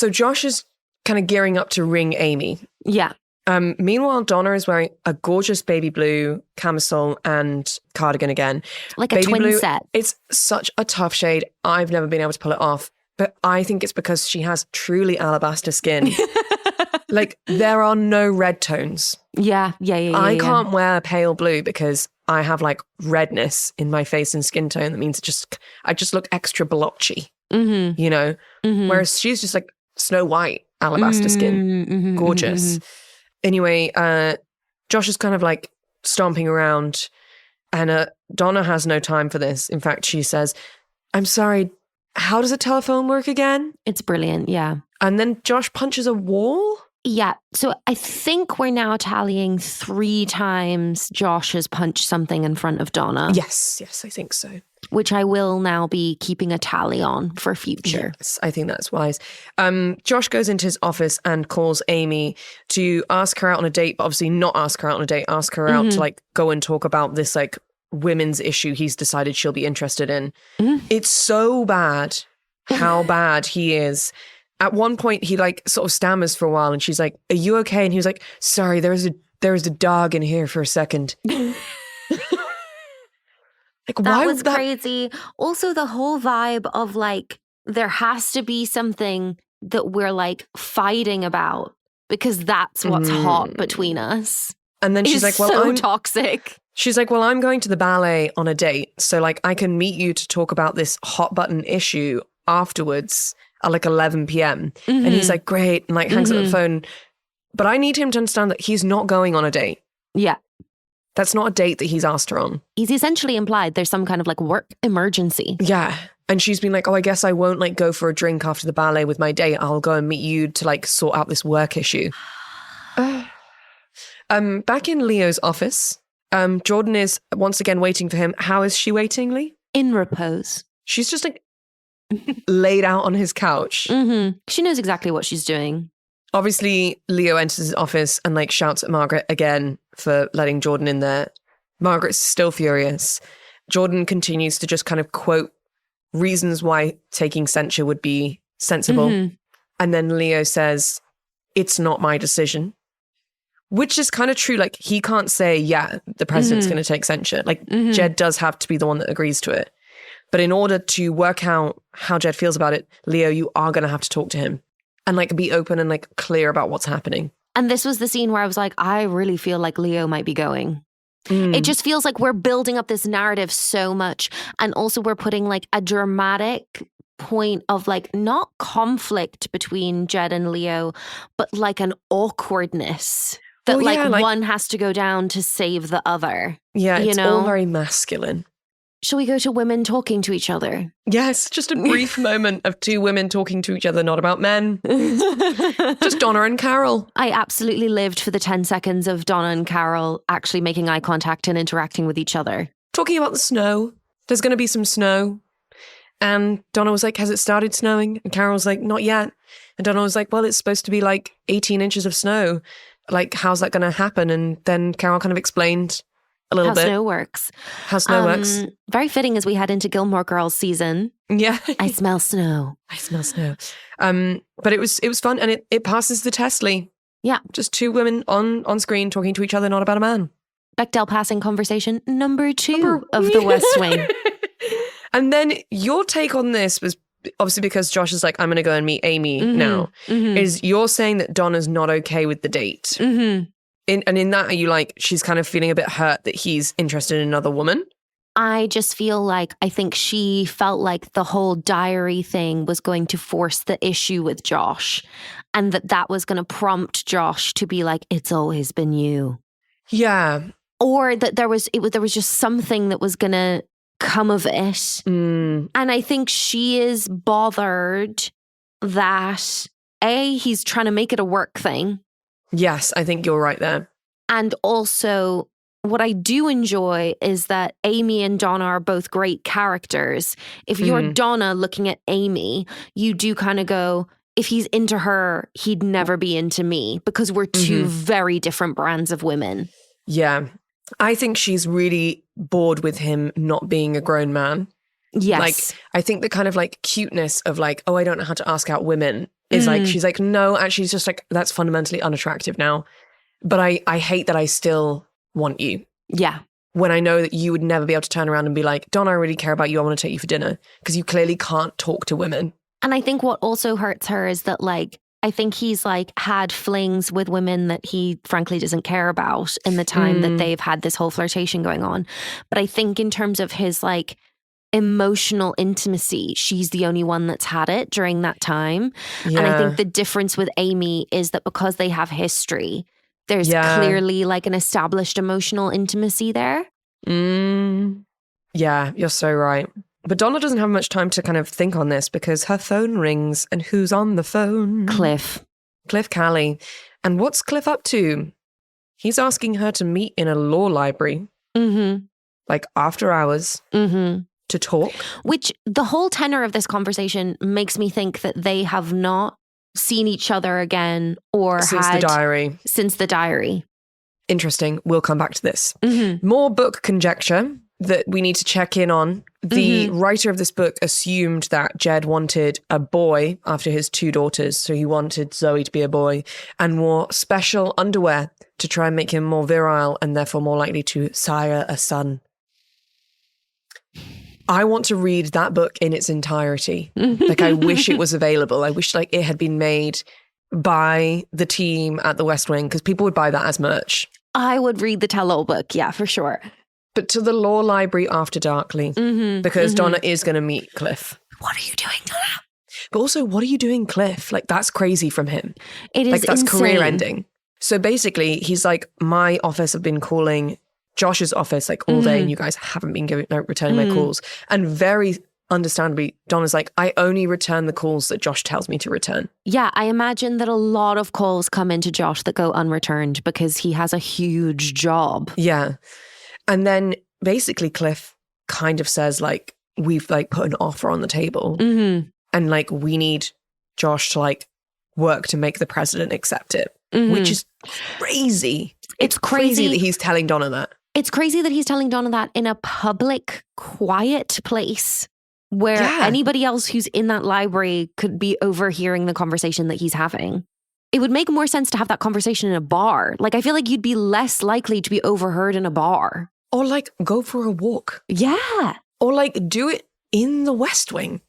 Josh is kind of gearing up to ring Amy. Yeah. Meanwhile, Donna is wearing a gorgeous baby blue camisole and cardigan again. Like a baby twin blue, set. It's such a tough shade. I've never been able to pull it off. But I think it's because she has truly alabaster skin. Like, there are no red tones. Yeah. I can't wear pale blue because I have like redness in my face and skin tone. That means I just look extra blotchy, you know? Whereas she's just like Snow White, alabaster skin. Gorgeous. Anyway, Josh is kind of like stomping around and Donna has no time for this. In fact, she says, I'm sorry, how does a telephone work again? It's brilliant, yeah. And then Josh punches a wall? Yeah. So I think we're now tallying 3 times Josh has punched something in front of Donna. Yes, I think so. Which I will now be keeping a tally on for future. Yes, I think that's wise. Josh goes into his office and calls Amy to ask her out on a date, but obviously not ask her out on a date, ask her out to like go and talk about this like women's issue he's decided she'll be interested in. It's so bad how bad he is. At one point, he like sort of stammers for a while and she's like, are you okay? And he was like, sorry, there was a dog in here for a second. Like, that was crazy. Also, the whole vibe of like, there has to be something that we're like fighting about because that's what's hot between us. And then she's like, well, so toxic. She's like, well, I'm going to the ballet on a date. So like, I can meet you to talk about this hot button issue afterwards at like 11 p.m. And he's like, great. And like hangs up the phone. But I need him to understand that he's not going on a date. Yeah. That's not a date that he's asked her on. He's essentially implied there's some kind of like work emergency. Yeah. And she's been like, oh, I guess I won't like go for a drink after the ballet with my date. I'll go and meet you to like sort out this work issue. Back in Leo's office, Jordan is once again waiting for him. How is she waiting, Leigh? In repose. She's just like laid out on his couch. She knows exactly what she's doing. Obviously, Leo enters his office and like shouts at Margaret again for letting Jordan in there. Margaret's still furious. Jordan continues to just kind of quote reasons why taking censure would be sensible. And then Leo says, it's not my decision. Which is kind of true. Like, he can't say, yeah, the president's going to take censure. Like, Jed does have to be the one that agrees to it. But in order to work out how Jed feels about it, Leo, you are going to have to talk to him and like be open and like clear about what's happening. And this was the scene where I was like, I really feel like Leo might be going. It just feels like we're building up this narrative so much. And also we're putting like a dramatic point of like not conflict between Jed and Leo, but like an awkwardness that one has to go down to save the other. Yeah, it's all very masculine. Shall we go to women talking to each other? Yes, just a brief moment of two women talking to each other, not about men. Just Donna and Carol. I absolutely lived for the 10 seconds of Donna and Carol actually making eye contact and interacting with each other. Talking about the snow. There's going to be some snow. And Donna was like, has it started snowing? And Carol was like, not yet. And Donna was like, well, it's supposed to be like 18 inches of snow. Like, how's that going to happen? And then Carol kind of explained a little bit. How snow works. Very fitting as we head into Gilmore Girls season. Yeah. I smell snow. But it was fun, and it passes the test, Leigh. Yeah. Just two women on screen talking to each other, not about a man. Bechdel passing conversation number 2 of The West Wing. And then your take on this was obviously because Josh is like, I'm going to go and meet Amy now. Is you're saying that Donna's not okay with the date. In that, are you like, she's kind of feeling a bit hurt that he's interested in another woman? I just feel like, I think she felt like the whole diary thing was going to force the issue with Josh, and that was going to prompt Josh to be like, it's always been you. Yeah. Or that there was just something that was going to come of it. And I think she is bothered that he's trying to make it a work thing. Yes, I think you're right there. And also, what I do enjoy is that Amy and Donna are both great characters. If you're Donna looking at Amy, you do kind of go, if he's into her, he'd never be into me, because we're two very different brands of women. Yeah. I think she's really bored with him not being a grown man. Yes. Like, I think the kind of like cuteness of like, oh, I don't know how to ask out women is like, she's like, no, actually, it's just like, that's fundamentally unattractive now. But I hate that I still want you. Yeah. When I know that you would never be able to turn around and be like, Donna, I really care about you. I want to take you for dinner. Because you clearly can't talk to women. And I think what also hurts her is that like, I think he's like had flings with women that he frankly doesn't care about in the time that they've had this whole flirtation going on. But I think in terms of his like emotional intimacy, she's the only one that's had it during that time. Yeah. And I think the difference with Amy is that because they have history, there's clearly like an established emotional intimacy there. Yeah, you're so right. But Donna doesn't have much time to kind of think on this because her phone rings, and who's on the phone? Cliff Callie. And what's Cliff up to? He's asking her to meet in a law library, like after hours, to talk. Which the whole tenor of this conversation makes me think that they have not seen each other again or since the diary. Interesting. We'll come back to this. More book conjecture that we need to check in on. The writer of this book assumed that Jed wanted a boy after his 2 daughters, so he wanted Zoe to be a boy, and wore special underwear to try and make him more virile and therefore more likely to sire a son. I want to read that book in its entirety. Like, I wish it was available. I wish like it had been made by the team at the West Wing, because people would buy that as merch. I would read the tell-all book, yeah, for sure. But to the law library after darkly, because Donna is going to meet Cliff. What are you doing, Donna? But also, what are you doing, Cliff? Like, that's crazy from him. It is like, that's insane. Career ending. So basically, he's like, my office have been calling Josh's office like all day, and you guys haven't been returning my calls. And very understandably, Donna's like, I only return the calls that Josh tells me to return. Yeah, I imagine that a lot of calls come into Josh that go unreturned because he has a huge job. Yeah. And then basically Cliff kind of says like, we've like put an offer on the table and like, we need Josh to like work to make the president accept it, which is crazy. It's crazy that he's telling Donna that. It's crazy that he's telling Donna that in a public, quiet place where anybody else who's in that library could be overhearing the conversation that he's having. it would make more sense to have that conversation in a bar. Like, I feel like you'd be less likely to be overheard in a bar. Or like go for a walk. Yeah. Or like do it in the West Wing.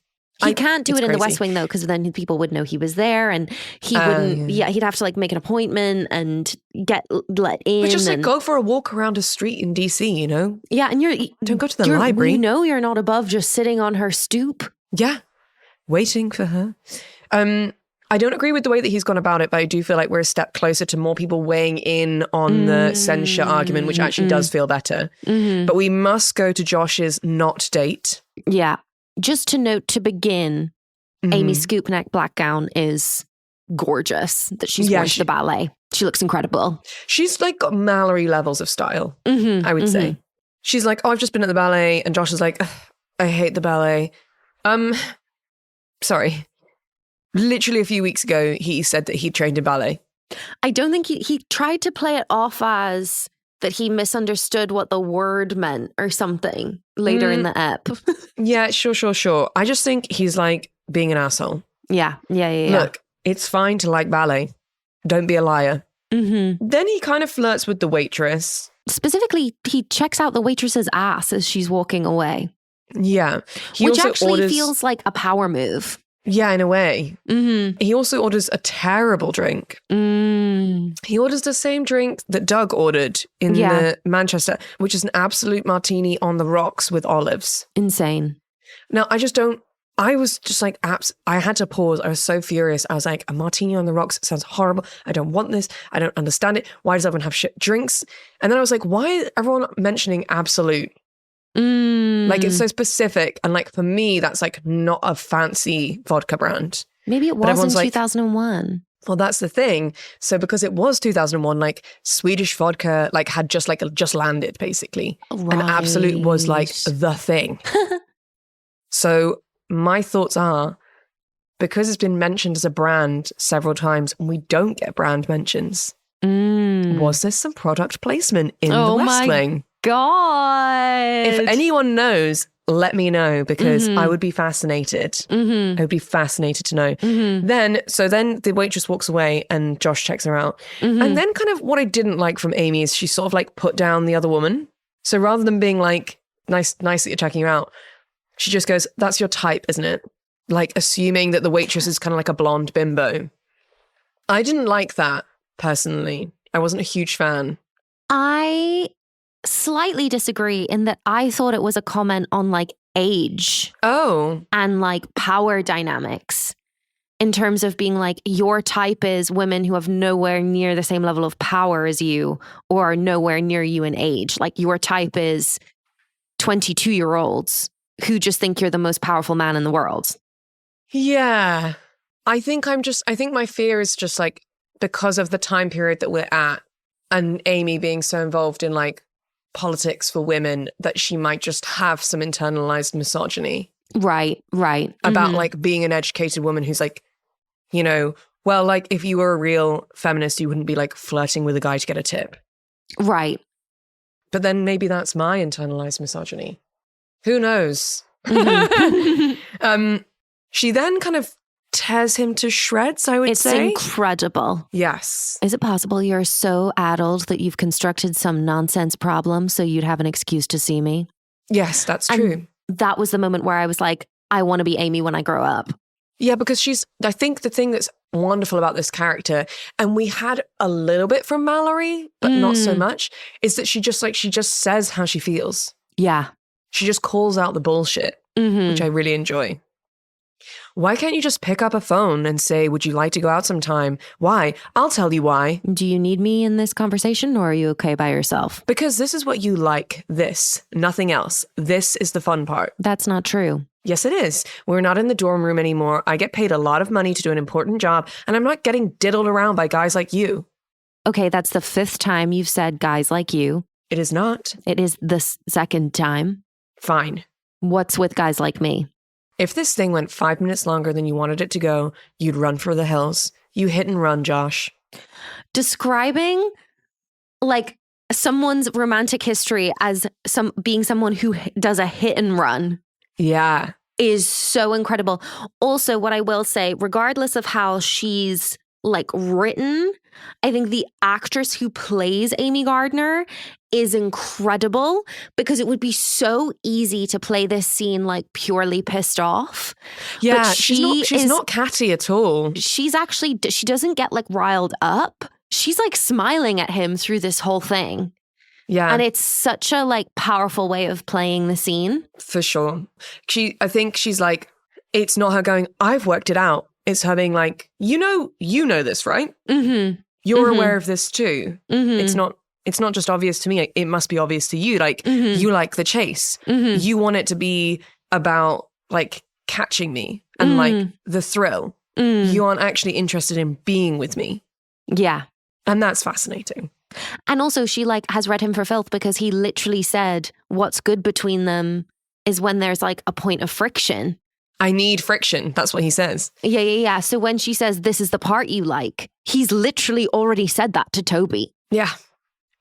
He can't do it in the West Wing though, because then people would know he was there, and he wouldn't. Yeah, he'd have to like make an appointment and get let in. But just like go for a walk around a street in DC, you know? Yeah, and don't go to the library. You know, you're not above just sitting on her stoop. Yeah, waiting for her. I don't agree with the way that he's gone about it, but I do feel like we're a step closer to more people weighing in on the censure argument, which actually does feel better. But we must go to Josh's not date. Yeah. Just to note to begin, Amy's scoop neck black gown is gorgeous that she's worn to the ballet. She looks incredible. She's like got Mallory levels of style, I would say. She's like, oh, I've just been at the ballet. And Josh is like, I hate the ballet. Sorry. Literally a few weeks ago, he said that he trained in ballet. I don't think he tried to play it off as that he misunderstood what the word meant or something later in the ep. Yeah, sure. I just think he's like being an asshole. Yeah. Look, it's fine to like ballet. Don't be a liar. Then he kind of flirts with the waitress. Specifically, he checks out the waitress's ass as she's walking away. Yeah. Which actually feels like a power move. Yeah, in a way. He also orders a terrible drink. He orders the same drink that Doug ordered in the Manchester, which is an absolute martini on the rocks with olives. Insane. Now, I was just like, I had to pause. I was so furious. I was like, a martini on the rocks sounds horrible. I don't want this. I don't understand it. Why does everyone have shit drinks? And then I was like, why is everyone mentioning Absolute? Like, it's so specific. And like, for me, that's like not a fancy vodka brand. Maybe it was in 2001. Well, that's the thing. So because it was 2001, like Swedish vodka like had just landed basically. Right. And Absolute was like the thing. So my thoughts are, because it's been mentioned as a brand several times and we don't get brand mentions, was there some product placement in the West Wing? God. If anyone knows, let me know, because I would be fascinated. I would be fascinated to know. Then the waitress walks away and Josh checks her out. And then kind of what I didn't like from Amy is she sort of like put down the other woman. So rather than being like, nice that you're checking her out, she just goes, that's your type, isn't it? Like assuming that the waitress is kind of like a blonde bimbo. I didn't like that personally. I wasn't a huge fan. I slightly disagree in that I thought it was a comment on like age. And like power dynamics in terms of being like, your type is women who have nowhere near the same level of power as you or are nowhere near you in age. Like your type is 22-year-olds who just think you're the most powerful man in the world. Yeah. I think my fear is just like because of the time period that we're at and Amy being so involved in like politics for women that she might just have some internalized misogyny. Right. About like being an educated woman who's like, you know, well, like if you were a real feminist, you wouldn't be like flirting with a guy to get a tip. Right. But then maybe that's my internalized misogyny. Who knows? She then kind of tears him to shreds, I would say. It's incredible. Yes. Is it possible you're so addled that you've constructed some nonsense problem so you'd have an excuse to see me? Yes, that's true. And that was the moment where I was like, I want to be Amy when I grow up. Yeah, because I think the thing that's wonderful about this character, and we had a little bit from Mallory, but not so much, is that she just says how she feels. Yeah. She just calls out the bullshit, which I really enjoy. Why can't you just pick up a phone and say, would you like to go out sometime? Why? I'll tell you why. Do you need me in this conversation or are you okay by yourself? Because this is what you like. This, nothing else. This is the fun part. That's not true. Yes, it is. We're not in the dorm room anymore. I get paid a lot of money to do an important job, and I'm not getting diddled around by guys like you. Okay, that's the 5th time you've said guys like you. It is not. It is the 2nd time. Fine. What's with guys like me? If this thing went 5 minutes longer than you wanted it to go, you'd run for the hills. You hit and run, Josh. Describing like someone's romantic history as being someone who does a hit and run. Yeah. Is so incredible. Also, what I will say, regardless of how she's like written. I think the actress who plays Amy Gardner is incredible, because it would be so easy to play this scene like purely pissed off. Yeah, but she's not catty at all. She doesn't get like riled up. She's like smiling at him through this whole thing. Yeah. And it's such a like powerful way of playing the scene. For sure. I think she's like, it's not her going, I've worked it out. It's her being like, you know this, right? Mm-hmm. You're aware of this too. Mm-hmm. It's not just obvious to me. It must be obvious to you. Like, you like the chase. Mm-hmm. You want it to be about like catching me and like the thrill. You aren't actually interested in being with me. Yeah. And that's fascinating. And also she like has read him for filth, because he literally said what's good between them is when there's like a point of friction. I need friction. That's what he says. Yeah. So when she says, this is the part you like, he's literally already said that to Toby. Yeah.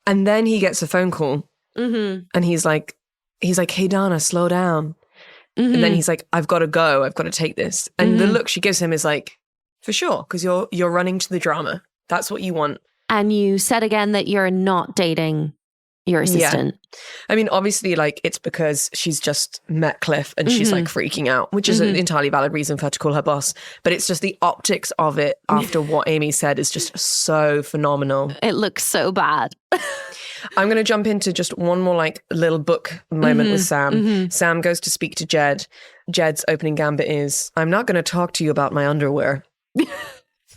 And then he gets a phone call and he's like, hey, Donna, slow down. And then he's like, I've got to go. I've got to take this. And the look she gives him is like, for sure, because you're running to the drama. That's what you want. And you said again that you're not dating your assistant. Yeah. I mean, obviously, like, it's because she's just met Cliff and she's like freaking out, which is an entirely valid reason for her to call her boss. But it's just the optics of it after what Amy said is just so phenomenal. It looks so bad. I'm going to jump into just one more like little book moment with Sam. Sam goes to speak to Jed. Jed's opening gambit is, I'm not going to talk to you about my underwear,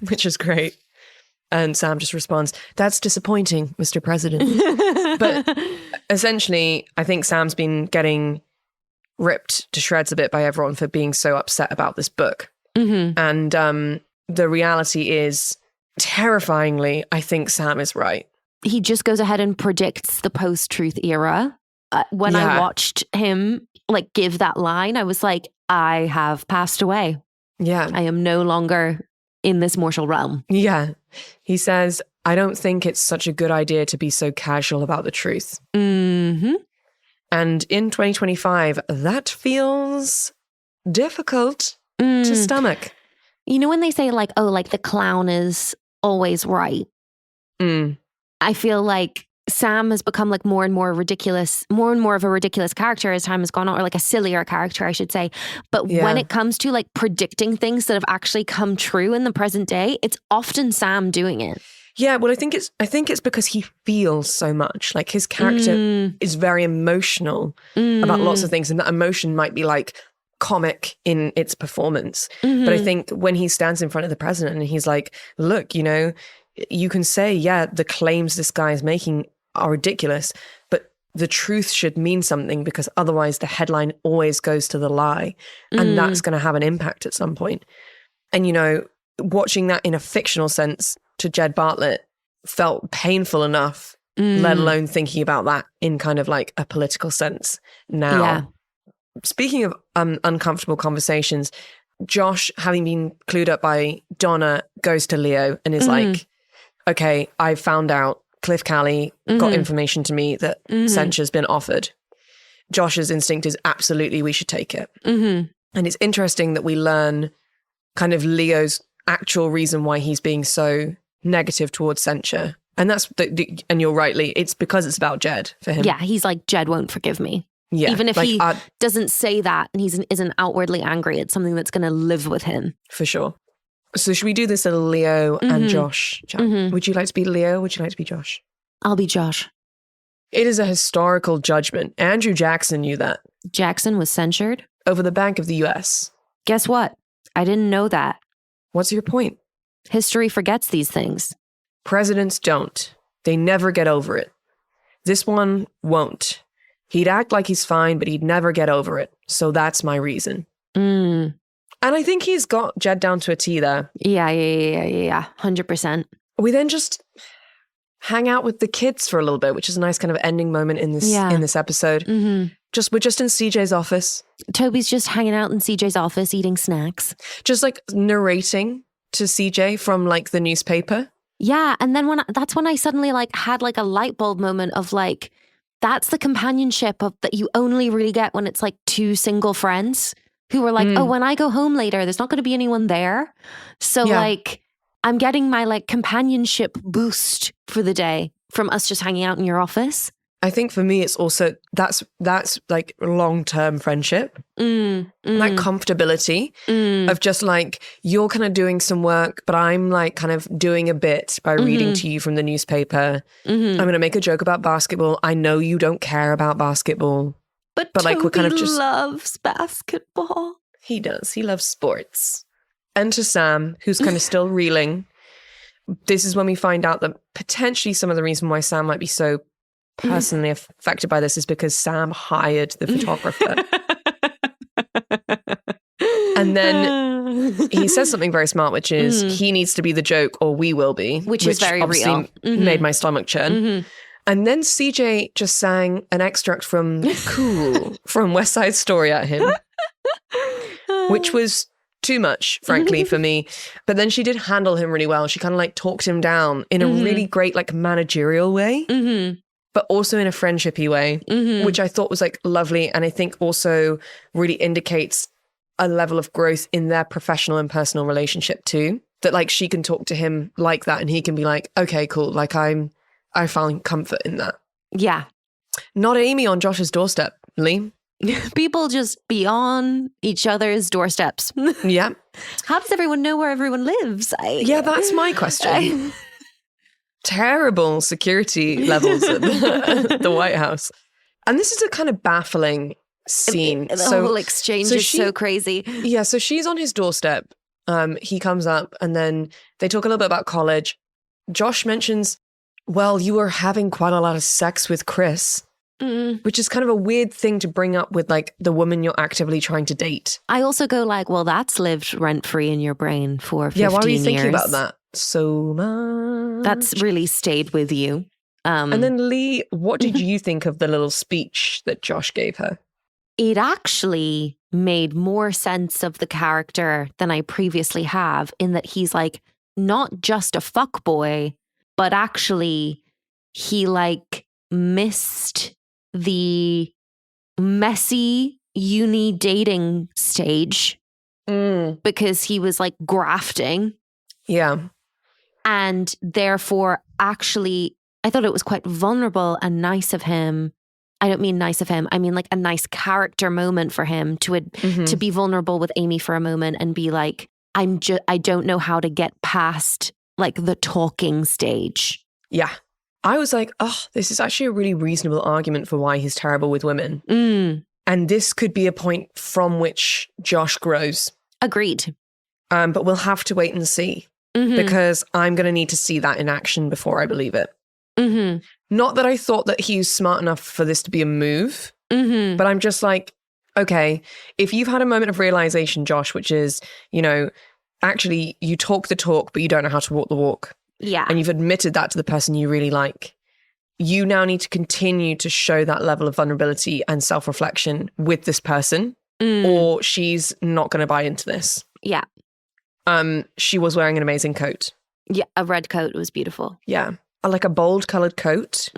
which is great. And Sam just responds, that's disappointing, Mr. President. But essentially, I think Sam's been getting ripped to shreds a bit by everyone for being so upset about this book. And the reality is, terrifyingly, I think Sam is right. He just goes ahead and predicts the post-truth era. When I watched him like give that line, I was like, I have passed away. Yeah. I am no longer in this mortal realm. Yeah. He says, I don't think it's such a good idea to be so casual about the truth. And in 2025, that feels difficult to stomach. You know when they say like, oh, like the clown is always right. I feel like Sam has become like more and more of a ridiculous character as time has gone on, or like a sillier character, I should say. But when it comes to like predicting things that have actually come true in the present day, it's often Sam doing it. Yeah, well, I think it's because he feels so much. Like his character is very emotional about lots of things, and that emotion might be like comic in its performance. But I think when he stands in front of the president and he's like, look, you can say, yeah, the claims this guy is making are ridiculous, but the truth should mean something, because otherwise the headline always goes to the lie, and that's going to have an impact at some point. And, watching that in a fictional sense to Jed Bartlet felt painful enough, let alone thinking about that in kind of like a political sense now. Yeah. Speaking of uncomfortable conversations, Josh, having been clued up by Donna, goes to Leo and is like, okay, I found out Cliff Calley got information to me that censure's been offered. Josh's instinct is absolutely we should take it. And it's interesting that we learn kind of Leo's actual reason why he's being so negative towards censure. And that's, and you're rightly, it's because it's about Jed for him. Yeah, he's like, Jed won't forgive me. Yeah, even if he doesn't say that and isn't outwardly angry, it's something that's going to live with him. For sure. So should we do this little Leo and Josh chat? Would you like to be Leo? Would you like to be Josh? I'll be Josh. It is a historical judgment. Andrew Jackson knew that. Jackson was censured? Over the Bank of the US. Guess what? I didn't know that. What's your point? History forgets these things. Presidents don't. They never get over it. This one won't. He'd act like he's fine, but he'd never get over it. So that's my reason. And I think he's got Jed down to a T there. Yeah. 100%. We then just hang out with the kids for a little bit, which is a nice kind of ending moment in this episode. We're just in CJ's office. Toby's just hanging out in CJ's office, eating snacks. Just like narrating to CJ from like the newspaper. Yeah. And then that's when I suddenly like had like a light bulb moment of like, that's the companionship that you only really get when it's like two single friends who are like, oh, when I go home later, there's not going to be anyone there. So like I'm getting my like companionship boost for the day from us just hanging out in your office. I think for me, it's also, that's like long-term friendship. Like comfortability of just like, you're kind of doing some work, but I'm like kind of doing a bit by reading to you from the newspaper. I'm going to make a joke about basketball. I know you don't care about basketball. But like we're kind of just loves basketball. He does. He loves sports. Enter Sam, who's kind of still reeling. This is when we find out that potentially some of the reason why Sam might be so personally affected by this is because Sam hired the photographer. And then he says something very smart, which is he needs to be the joke or we will be. Which is very real. Made my stomach churn. And then CJ just sang an extract from Cool from West Side Story at him, which was too much, frankly, for me. But then she did handle him really well. She kind of like talked him down in a really great like managerial way. But also in a friendshipy way, which I thought was like lovely. And I think also really indicates a level of growth in their professional and personal relationship too. That like she can talk to him like that and he can be like, okay, cool. Like I found comfort in that. Yeah. Not Amy on Josh's doorstep, Leigh. People just be on each other's doorsteps. Yeah. How does everyone know where everyone lives? Yeah, that's my question. Terrible security levels at the White House. And this is a kind of baffling scene. The whole exchange is so crazy. Yeah, so she's on his doorstep. He comes up and then they talk a little bit about college. Josh mentions, well, you were having quite a lot of sex with Chris, which is kind of a weird thing to bring up with like the woman you're actively trying to date. I also go like, well, that's lived rent-free in your brain for 15 years. Yeah, why were you thinking about that so much? That's really stayed with you. And then Leigh, what did you think of the little speech that Josh gave her? It actually made more sense of the character than I previously have, in that he's like not just a fuckboy, but actually he like missed the messy uni dating stage because he was like grafting. Yeah. And therefore, actually, I thought it was quite vulnerable and nice of him. I don't mean nice of him. I mean like a nice character moment for him to be vulnerable with Amy for a moment and be like, I don't know how to get past like the talking stage. Yeah. I was like, oh, this is actually a really reasonable argument for why he's terrible with women. And this could be a point from which Josh grows. Agreed. But we'll have to wait and see because I'm going to need to see that in action before I believe it. Not that I thought that he was smart enough for this to be a move, but I'm just like, okay, if you've had a moment of realization, Josh, which is, you know, actually you talk the talk, but you don't know how to walk the walk. Yeah. And you've admitted that to the person you really like. You now need to continue to show that level of vulnerability and self-reflection with this person, or she's not going to buy into this. Yeah. She was wearing an amazing coat. Yeah, a red coat was beautiful. Yeah. Like a bold colored coat.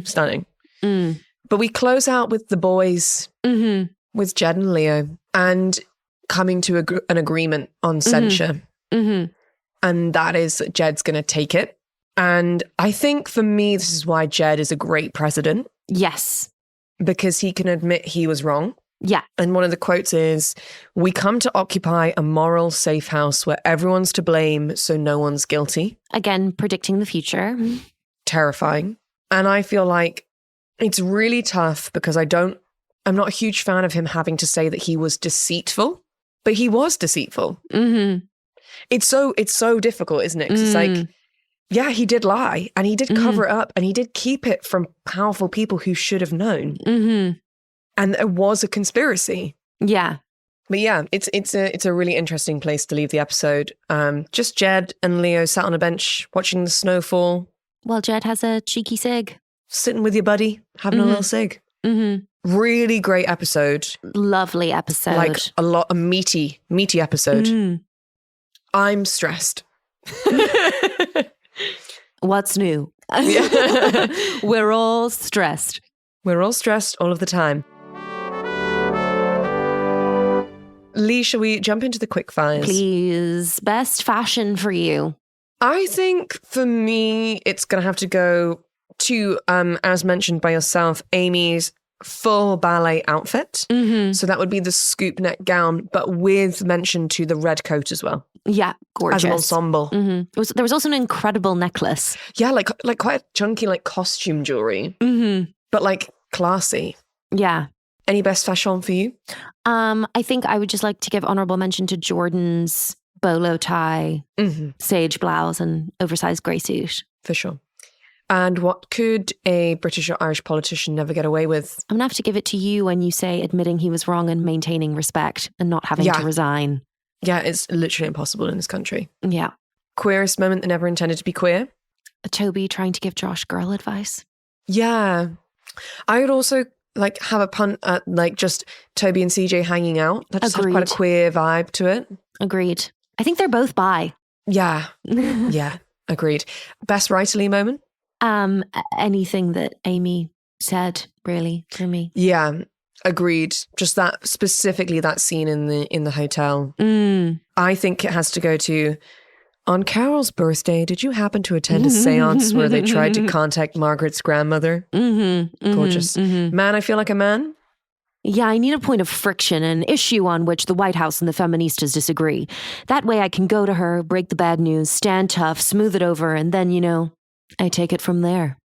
Stunning. But we close out with the boys, with Jed and Leo, and coming to an agreement on censure. And that is that Jed's going to take it. And I think for me, this is why Jed is a great president. Yes. Because he can admit he was wrong. Yeah. And one of the quotes is, we come to occupy a moral safe house where everyone's to blame, so no one's guilty. Again, predicting the future. Terrifying. And I feel like it's really tough because I'm not a huge fan of him having to say that he was deceitful, but he was deceitful. It's so difficult, isn't it? 'Cause it's like, yeah, he did lie and he did cover it up and he did keep it from powerful people who should have known. And there was a conspiracy. Yeah. But yeah, it's a really interesting place to leave the episode. Just Jed and Leo sat on a bench watching the snow fall. Well, Jed has a cheeky cig. Sitting with your buddy, having a little cig. Really great episode. Lovely episode. Like a meaty episode. I'm stressed. What's new? We're all stressed. We're all stressed all of the time. Leigh, shall we jump into the quick fires? Please. Best fashion for you. I think for me, it's going to have to go to, as mentioned by yourself, Amy's full ballet outfit. Mm-hmm. So that would be the scoop neck gown, but with mention to the red coat as well. Yeah, gorgeous. As an ensemble. Mm-hmm. There was also an incredible necklace. Yeah, like quite a chunky like costume jewelry, but like classy. Yeah. Any best fashion for you? I think I would just like to give honourable mention to Jordan's bolo tie, sage blouse and oversized grey suit. For sure. And what could a British or Irish politician never get away with? I'm going to have to give it to you when you say admitting he was wrong and maintaining respect and not having to resign. Yeah, it's literally impossible in this country. Yeah. Queerest moment that never intended to be queer? Toby trying to give Josh girl advice. Yeah. I would also like have a punt at like just Toby and CJ hanging out. That just had quite a queer vibe to it. Agreed. I think they're both bi. Yeah. Yeah. Agreed. Best writerly moment? Anything that Amy said, really, for me. Yeah. Agreed. Just that, specifically that scene in the hotel. I think it has to go to, on Carol's birthday, did you happen to attend a seance where they tried to contact Margaret's grandmother? Gorgeous. Man, I feel like a man. Yeah, I need a point of friction, an issue on which the White House and the feministas disagree. That way I can go to her, break the bad news, stand tough, smooth it over, and then, I take it from there.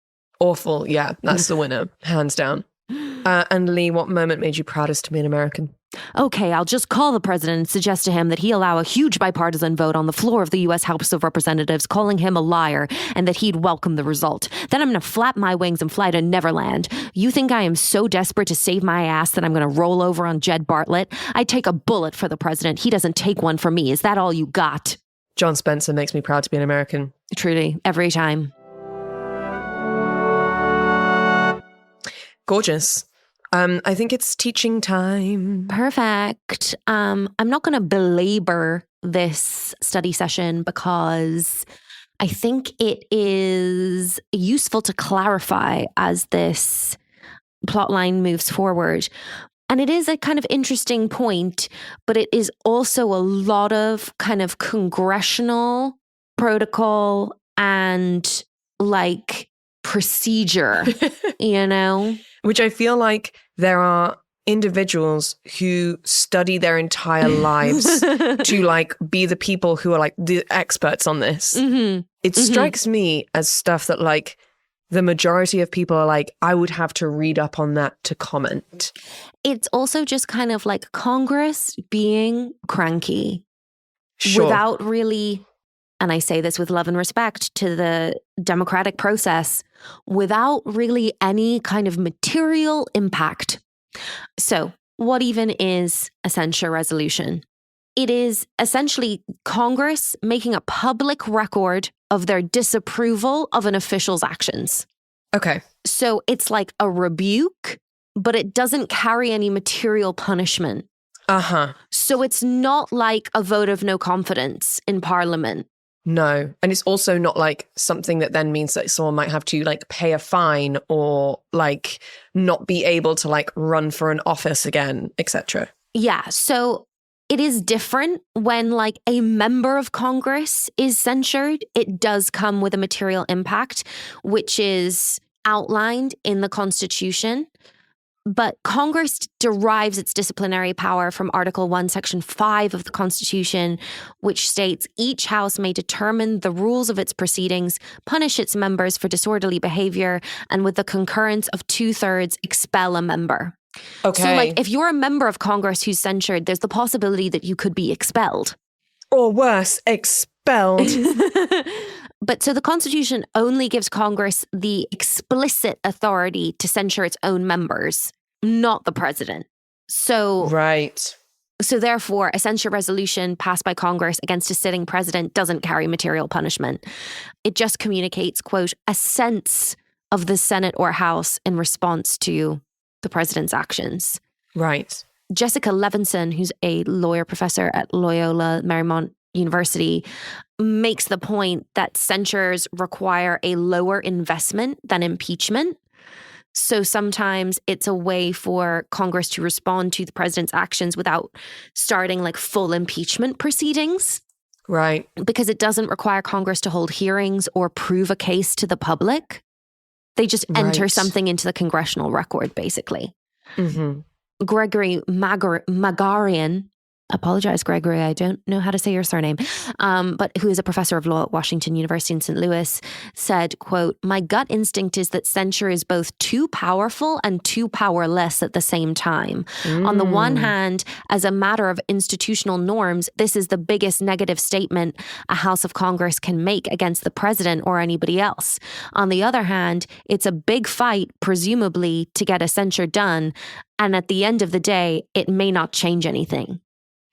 Awful. Yeah, that's the winner. Hands down. And Leigh, what moment made you proudest to be an American? Okay, I'll just call the president and suggest to him that he allow a huge bipartisan vote on the floor of the U.S. House of Representatives calling him a liar and that he'd welcome the result. Then I'm going to flap my wings and fly to Neverland. You think I am so desperate to save my ass that I'm going to roll over on Jed Bartlet? I'd take a bullet for the president. He doesn't take one for me. Is that all you got? John Spencer makes me proud to be an American. Truly, every time. Gorgeous. I think it's teaching time. Perfect. I'm not going to belabor this study session because I think it is useful to clarify as this plotline moves forward. And it is a kind of interesting point, but it is also a lot of kind of congressional protocol and like procedure, Which I feel like there are individuals who study their entire lives to like be the people who are like the experts on this. It strikes me as stuff that like the majority of people are like, I would have to read up on that to comment. It's also just kind of like Congress being cranky without really, and I say this with love and respect to the democratic process, without really any kind of material impact. So, what even is a censure resolution? It is essentially Congress making a public record of their disapproval of an official's actions. Okay. So, it's like a rebuke, but it doesn't carry any material punishment. So, it's not like a vote of no confidence in Parliament. No. And it's also not like something that then means that someone might have to like pay a fine or like not be able to like run for an office again, etc. Yeah. So it is different when like a member of Congress is censured. It does come with a material impact, which is outlined in the Constitution. But Congress derives its disciplinary power from Article 1, Section 5 of the Constitution, which states each house may determine the rules of its proceedings, punish its members for disorderly behavior, and with the concurrence of 2/3 expel a member. Okay. So like if you're a member of Congress who's censured, there's the possibility that you could be expelled. Or worse, expelled. But so the Constitution only gives Congress the explicit authority to censure its own members, not the president. So, right. So therefore, a censure resolution passed by Congress against a sitting president doesn't carry material punishment. It just communicates, quote, a sense of the Senate or House in response to the president's actions. Right. Jessica Levinson, who's a lawyer professor at Loyola Marymount University, makes the point that censures require a lower investment than impeachment. So sometimes it's a way for Congress to respond to the president's actions without starting like full impeachment proceedings. Right. Because it doesn't require Congress to hold hearings or prove a case to the public. They just enter something into the congressional record, basically. Mm-hmm. Gregory Magarian, apologize, Gregory, I don't know how to say your surname, but who is a professor of law at Washington University in St. Louis, said, quote, "My gut instinct is that censure is both too powerful and too powerless at the same time. On the one hand, as a matter of institutional norms, this is the biggest negative statement a House of Congress can make against the president or anybody else. On the other hand, it's a big fight, presumably, to get a censure done. And at the end of the day, it may not change anything."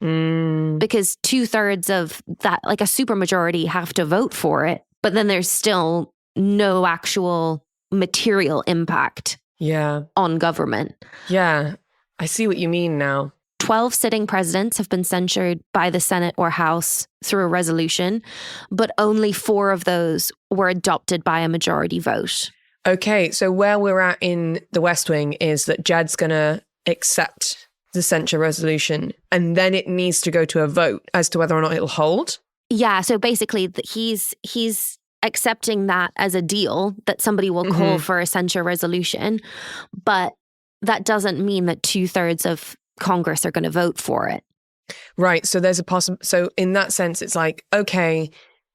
Because 2/3 of that, like a supermajority, have to vote for it, but then there's still no actual material impact on government. Yeah, I see what you mean now. 12 sitting presidents have been censured by the Senate or House through a resolution, but only 4 of those were adopted by a majority vote. Okay, so where we're at in the West Wing is that Jed's going to accept the censure resolution, and then it needs to go to a vote as to whether or not it'll hold? Yeah, so basically he's accepting that as a deal that somebody will call for a censure resolution, but that doesn't mean that 2/3 of Congress are going to vote for it. Right, so there's so in that sense, it's like, okay,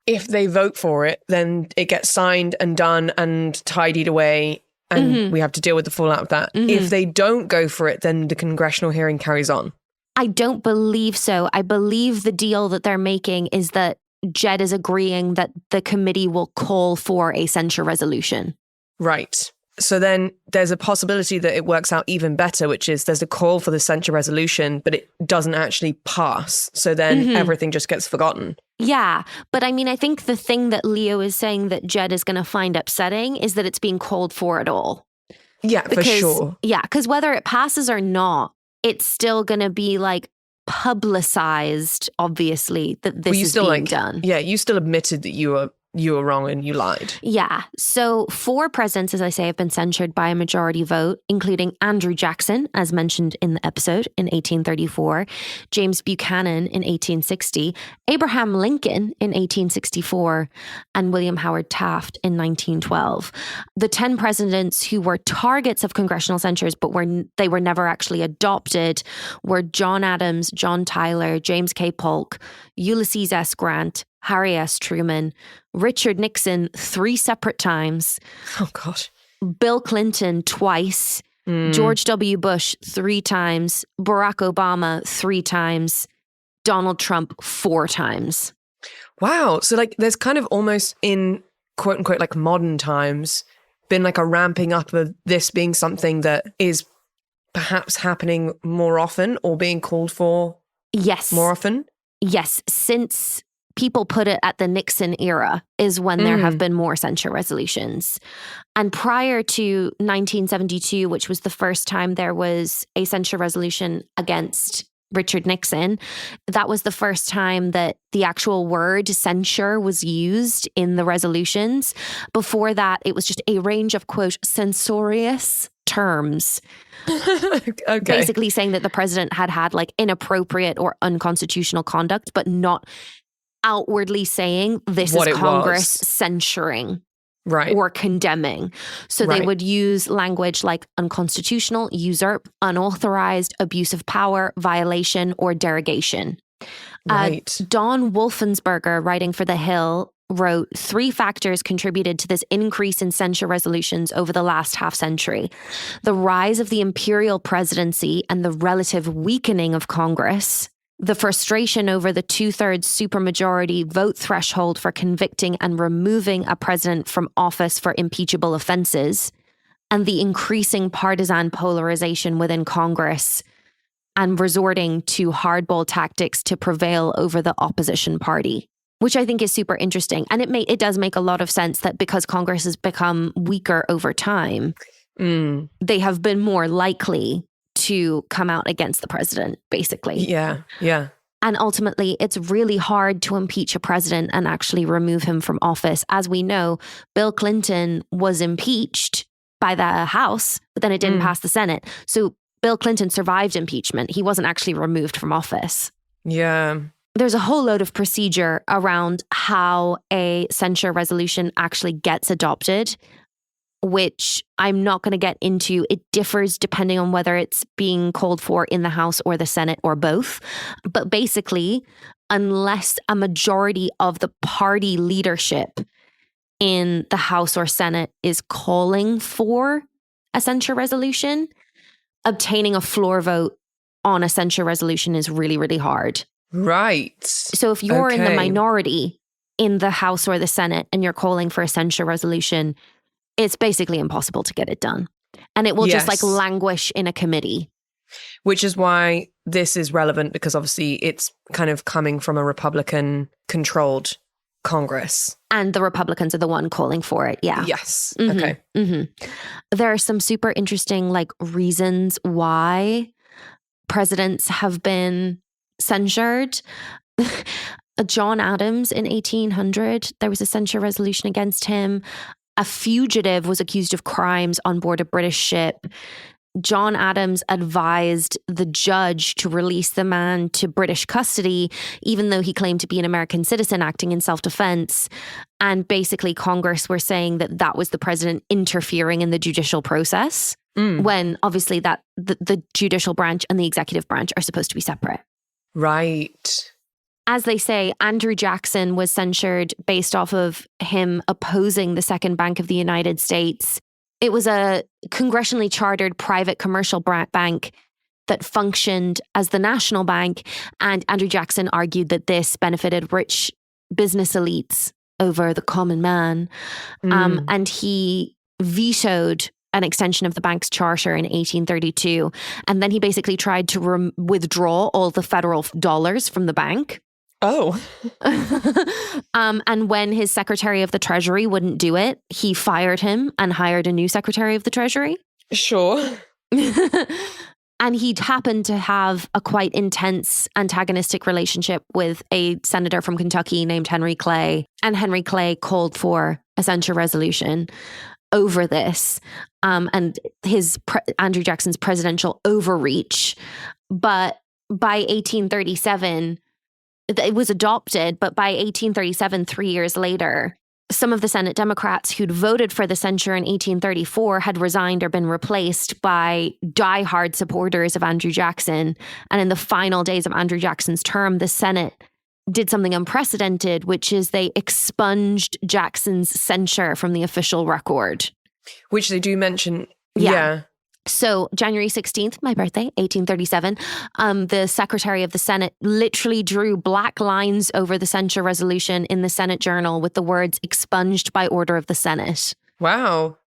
if they vote for it, then it gets signed and done and tidied away, and we have to deal with the fallout of that. If they don't go for it, then the congressional hearing carries on. I don't believe so. I believe the deal that they're making is that Jed is agreeing that the committee will call for a censure resolution. Right. So then there's a possibility that it works out even better, which is there's a call for the censure resolution, but it doesn't actually pass. So then everything just gets forgotten. Yeah. But I mean, I think the thing that Leo is saying that Jed is going to find upsetting is that it's being called for at all. Yeah, for sure. Yeah, because whether it passes or not, it's still going to be like publicized, obviously, that this is being done. Yeah, you still admitted that you were wrong and you lied. Yeah. So 4 presidents, as I say, have been censured by a majority vote, including Andrew Jackson, as mentioned in the episode, in 1834, James Buchanan in 1860, Abraham Lincoln in 1864, and William Howard Taft in 1912. The 10 presidents who were targets of congressional censures, but they were never actually adopted, were John Adams, John Tyler, James K. Polk, Ulysses S. Grant, Harry S. Truman, Richard Nixon 3 separate times. Oh, God. Bill Clinton twice. George W. Bush 3 times. Barack Obama 3 times. Donald Trump 4 times. Wow. So like there's kind of almost in quote unquote like modern times been like a ramping up of this being something that is perhaps happening more often or being called for more often? Yes. Since people put it at the Nixon era is when there have been more censure resolutions. And prior to 1972, which was the first time there was a censure resolution against Richard Nixon, that was the first time that the actual word censure was used in the resolutions. Before that, it was just a range of, quote, censorious terms. Okay. Basically saying that the president had like inappropriate or unconstitutional conduct, but not outwardly saying this is Congress censuring or condemning. So they would use language like unconstitutional, usurp, unauthorized, abuse of power, violation, or derogation. Don Wolfensberger, writing for The Hill, wrote 3 factors contributed to this increase in censure resolutions over the last half century: the rise of the imperial presidency and the relative weakening of Congress, the frustration over the 2/3 supermajority vote threshold for convicting and removing a president from office for impeachable offenses, and the increasing partisan polarization within Congress and resorting to hardball tactics to prevail over the opposition party, which I think is super interesting. And it does make a lot of sense that because Congress has become weaker over time, they have been more likely to come out against the president, basically. Yeah. And ultimately, it's really hard to impeach a president and actually remove him from office. As we know, Bill Clinton was impeached by the House, but then it didn't pass the Senate. So Bill Clinton survived impeachment. He wasn't actually removed from office. Yeah. there's a whole load of procedure around how a censure resolution actually gets adopted, which I'm not going to get into. It differs depending on whether it's being called for in the House or the Senate or both. But basically, unless a majority of the party leadership in the House or Senate is calling for a censure resolution, obtaining a floor vote on a censure resolution is really, really hard. Right. So if you're in the minority in the House or the Senate and you're calling for a censure resolution, it's basically impossible to get it done. And it will just like languish in a committee. Which is why this is relevant, because obviously it's kind of coming from a Republican-controlled Congress. And the Republicans are the one calling for it, yeah. Yes, mm-hmm. Okay. Mm-hmm. There are some super interesting like reasons why presidents have been censured. John Adams in 1800, there was a censure resolution against him. A fugitive was accused of crimes on board a British ship. John Adams advised the judge to release the man to British custody, even though he claimed to be an American citizen acting in self-defense. And basically Congress were saying that that was the president interfering in the judicial process, when obviously that the judicial branch and the executive branch are supposed to be separate. Right. As they say, Andrew Jackson was censured based off of him opposing the Second Bank of the United States. It was a congressionally chartered private commercial bank that functioned as the national bank. And Andrew Jackson argued that this benefited rich business elites over the common man. And he vetoed an extension of the bank's charter in 1832. And then he basically tried to withdraw all the federal dollars from the bank. Oh. And when his Secretary of the Treasury wouldn't do it, he fired him and hired a new Secretary of the Treasury. Sure. And he'd happened to have a quite intense antagonistic relationship with a senator from Kentucky named Henry Clay. And Henry Clay called for a censure resolution over this and Andrew Jackson's presidential overreach. But by 1837, it was adopted, but by 1837, 3 years later, some of the Senate Democrats who'd voted for the censure in 1834 had resigned or been replaced by diehard supporters of Andrew Jackson. And in the final days of Andrew Jackson's term, the Senate did something unprecedented, which is they expunged Jackson's censure from the official record. Which they do mention. Yeah. So January 16th, my birthday, 1837, the Secretary of the Senate literally drew black lines over the censure resolution in the Senate Journal with the words expunged by order of the Senate. Wow.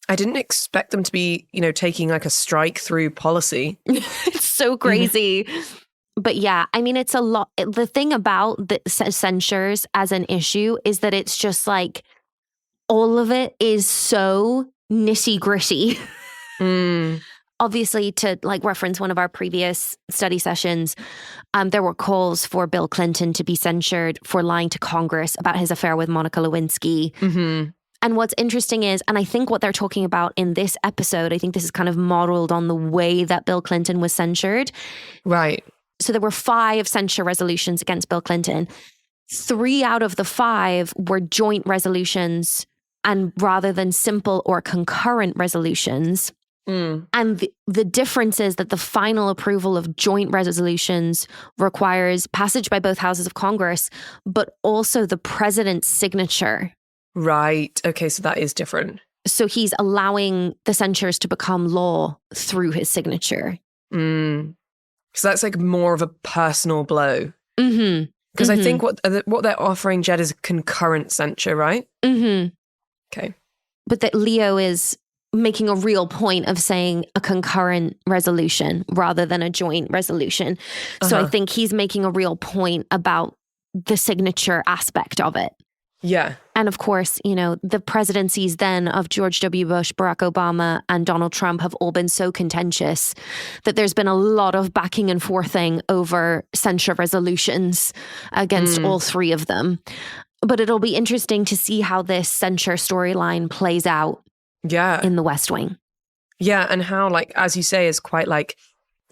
I didn't expect them to be, taking like a strike through policy. It's so crazy. But yeah, I mean, it's a lot. The thing about the censures as an issue is that it's just like all of it is so nitty gritty. Obviously, to like reference one of our previous study sessions, there were calls for Bill Clinton to be censured for lying to Congress about his affair with Monica Lewinsky. Mm-hmm. And what's interesting is, and I think what they're talking about in this episode, I think this is kind of modeled on the way that Bill Clinton was censured. Right. So there were 5 censure resolutions against Bill Clinton. 3 out of the 5 were joint resolutions, and rather than simple or concurrent resolutions. And the difference is that the final approval of joint resolutions requires passage by both houses of Congress, but also the president's signature. Right. Okay, so that is different. So he's allowing the censures to become law through his signature. So that's like more of a personal blow. Because I think what they're offering, Jed, is concurrent censure, right? Okay. But that Leo is making a real point of saying a concurrent resolution rather than a joint resolution. So I think he's making a real point about the signature aspect of it. Yeah. And of course, the presidencies then of George W. Bush, Barack Obama, and Donald Trump have all been so contentious that there's been a lot of backing and forthing over censure resolutions against all 3 of them. But it'll be interesting to see how this censure storyline plays out. Yeah. In the West Wing. Yeah. And how, like, as you say, is quite like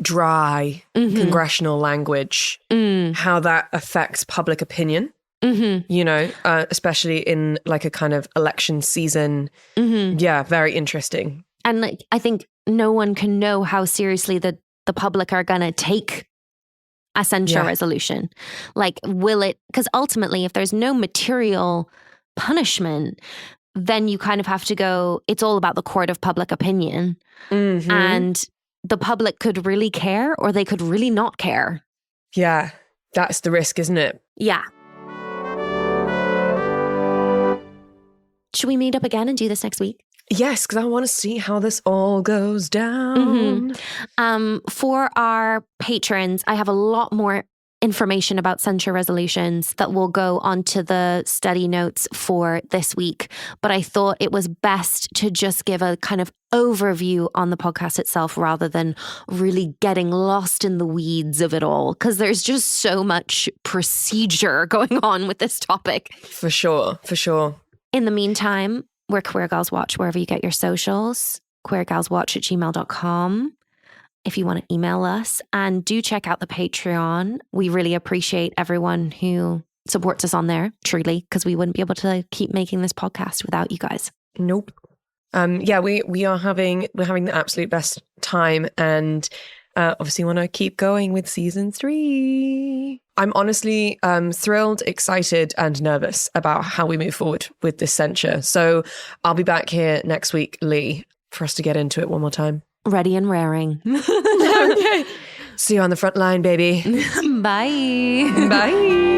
dry congressional language, how that affects public opinion. You know, especially in like a kind of election season. Yeah, very interesting. And like, I think no one can know how seriously the public are going to take a censure resolution. Like, will it, because ultimately, if there's no material punishment, then you kind of have to go, it's all about the court of public opinion. And the public could really care or they could really not care. Yeah, that's the risk, isn't it? Yeah. Should we meet up again and do this next week? Yes, because I want to see how this all goes down. For our patrons, I have a lot more information about censure resolutions that will go onto the study notes for this week. But I thought it was best to just give a kind of overview on the podcast itself rather than really getting lost in the weeds of it all, because there's just so much procedure going on with this topic. For sure. In the meantime, we're Queer Girls Watch wherever you get your socials, queergalswatch@gmail.com if you want to email us. And do check out the Patreon. We really appreciate everyone who supports us on there, truly, because we wouldn't be able to keep making this podcast without you guys. Nope. We're having the absolute best time, and obviously want to keep going with season 3. I'm honestly thrilled, excited, and nervous about how we move forward with this censure. So I'll be back here next week, Leigh, for us to get into it one more time. Ready and raring. Okay. See you on the front line, baby. Bye. Bye.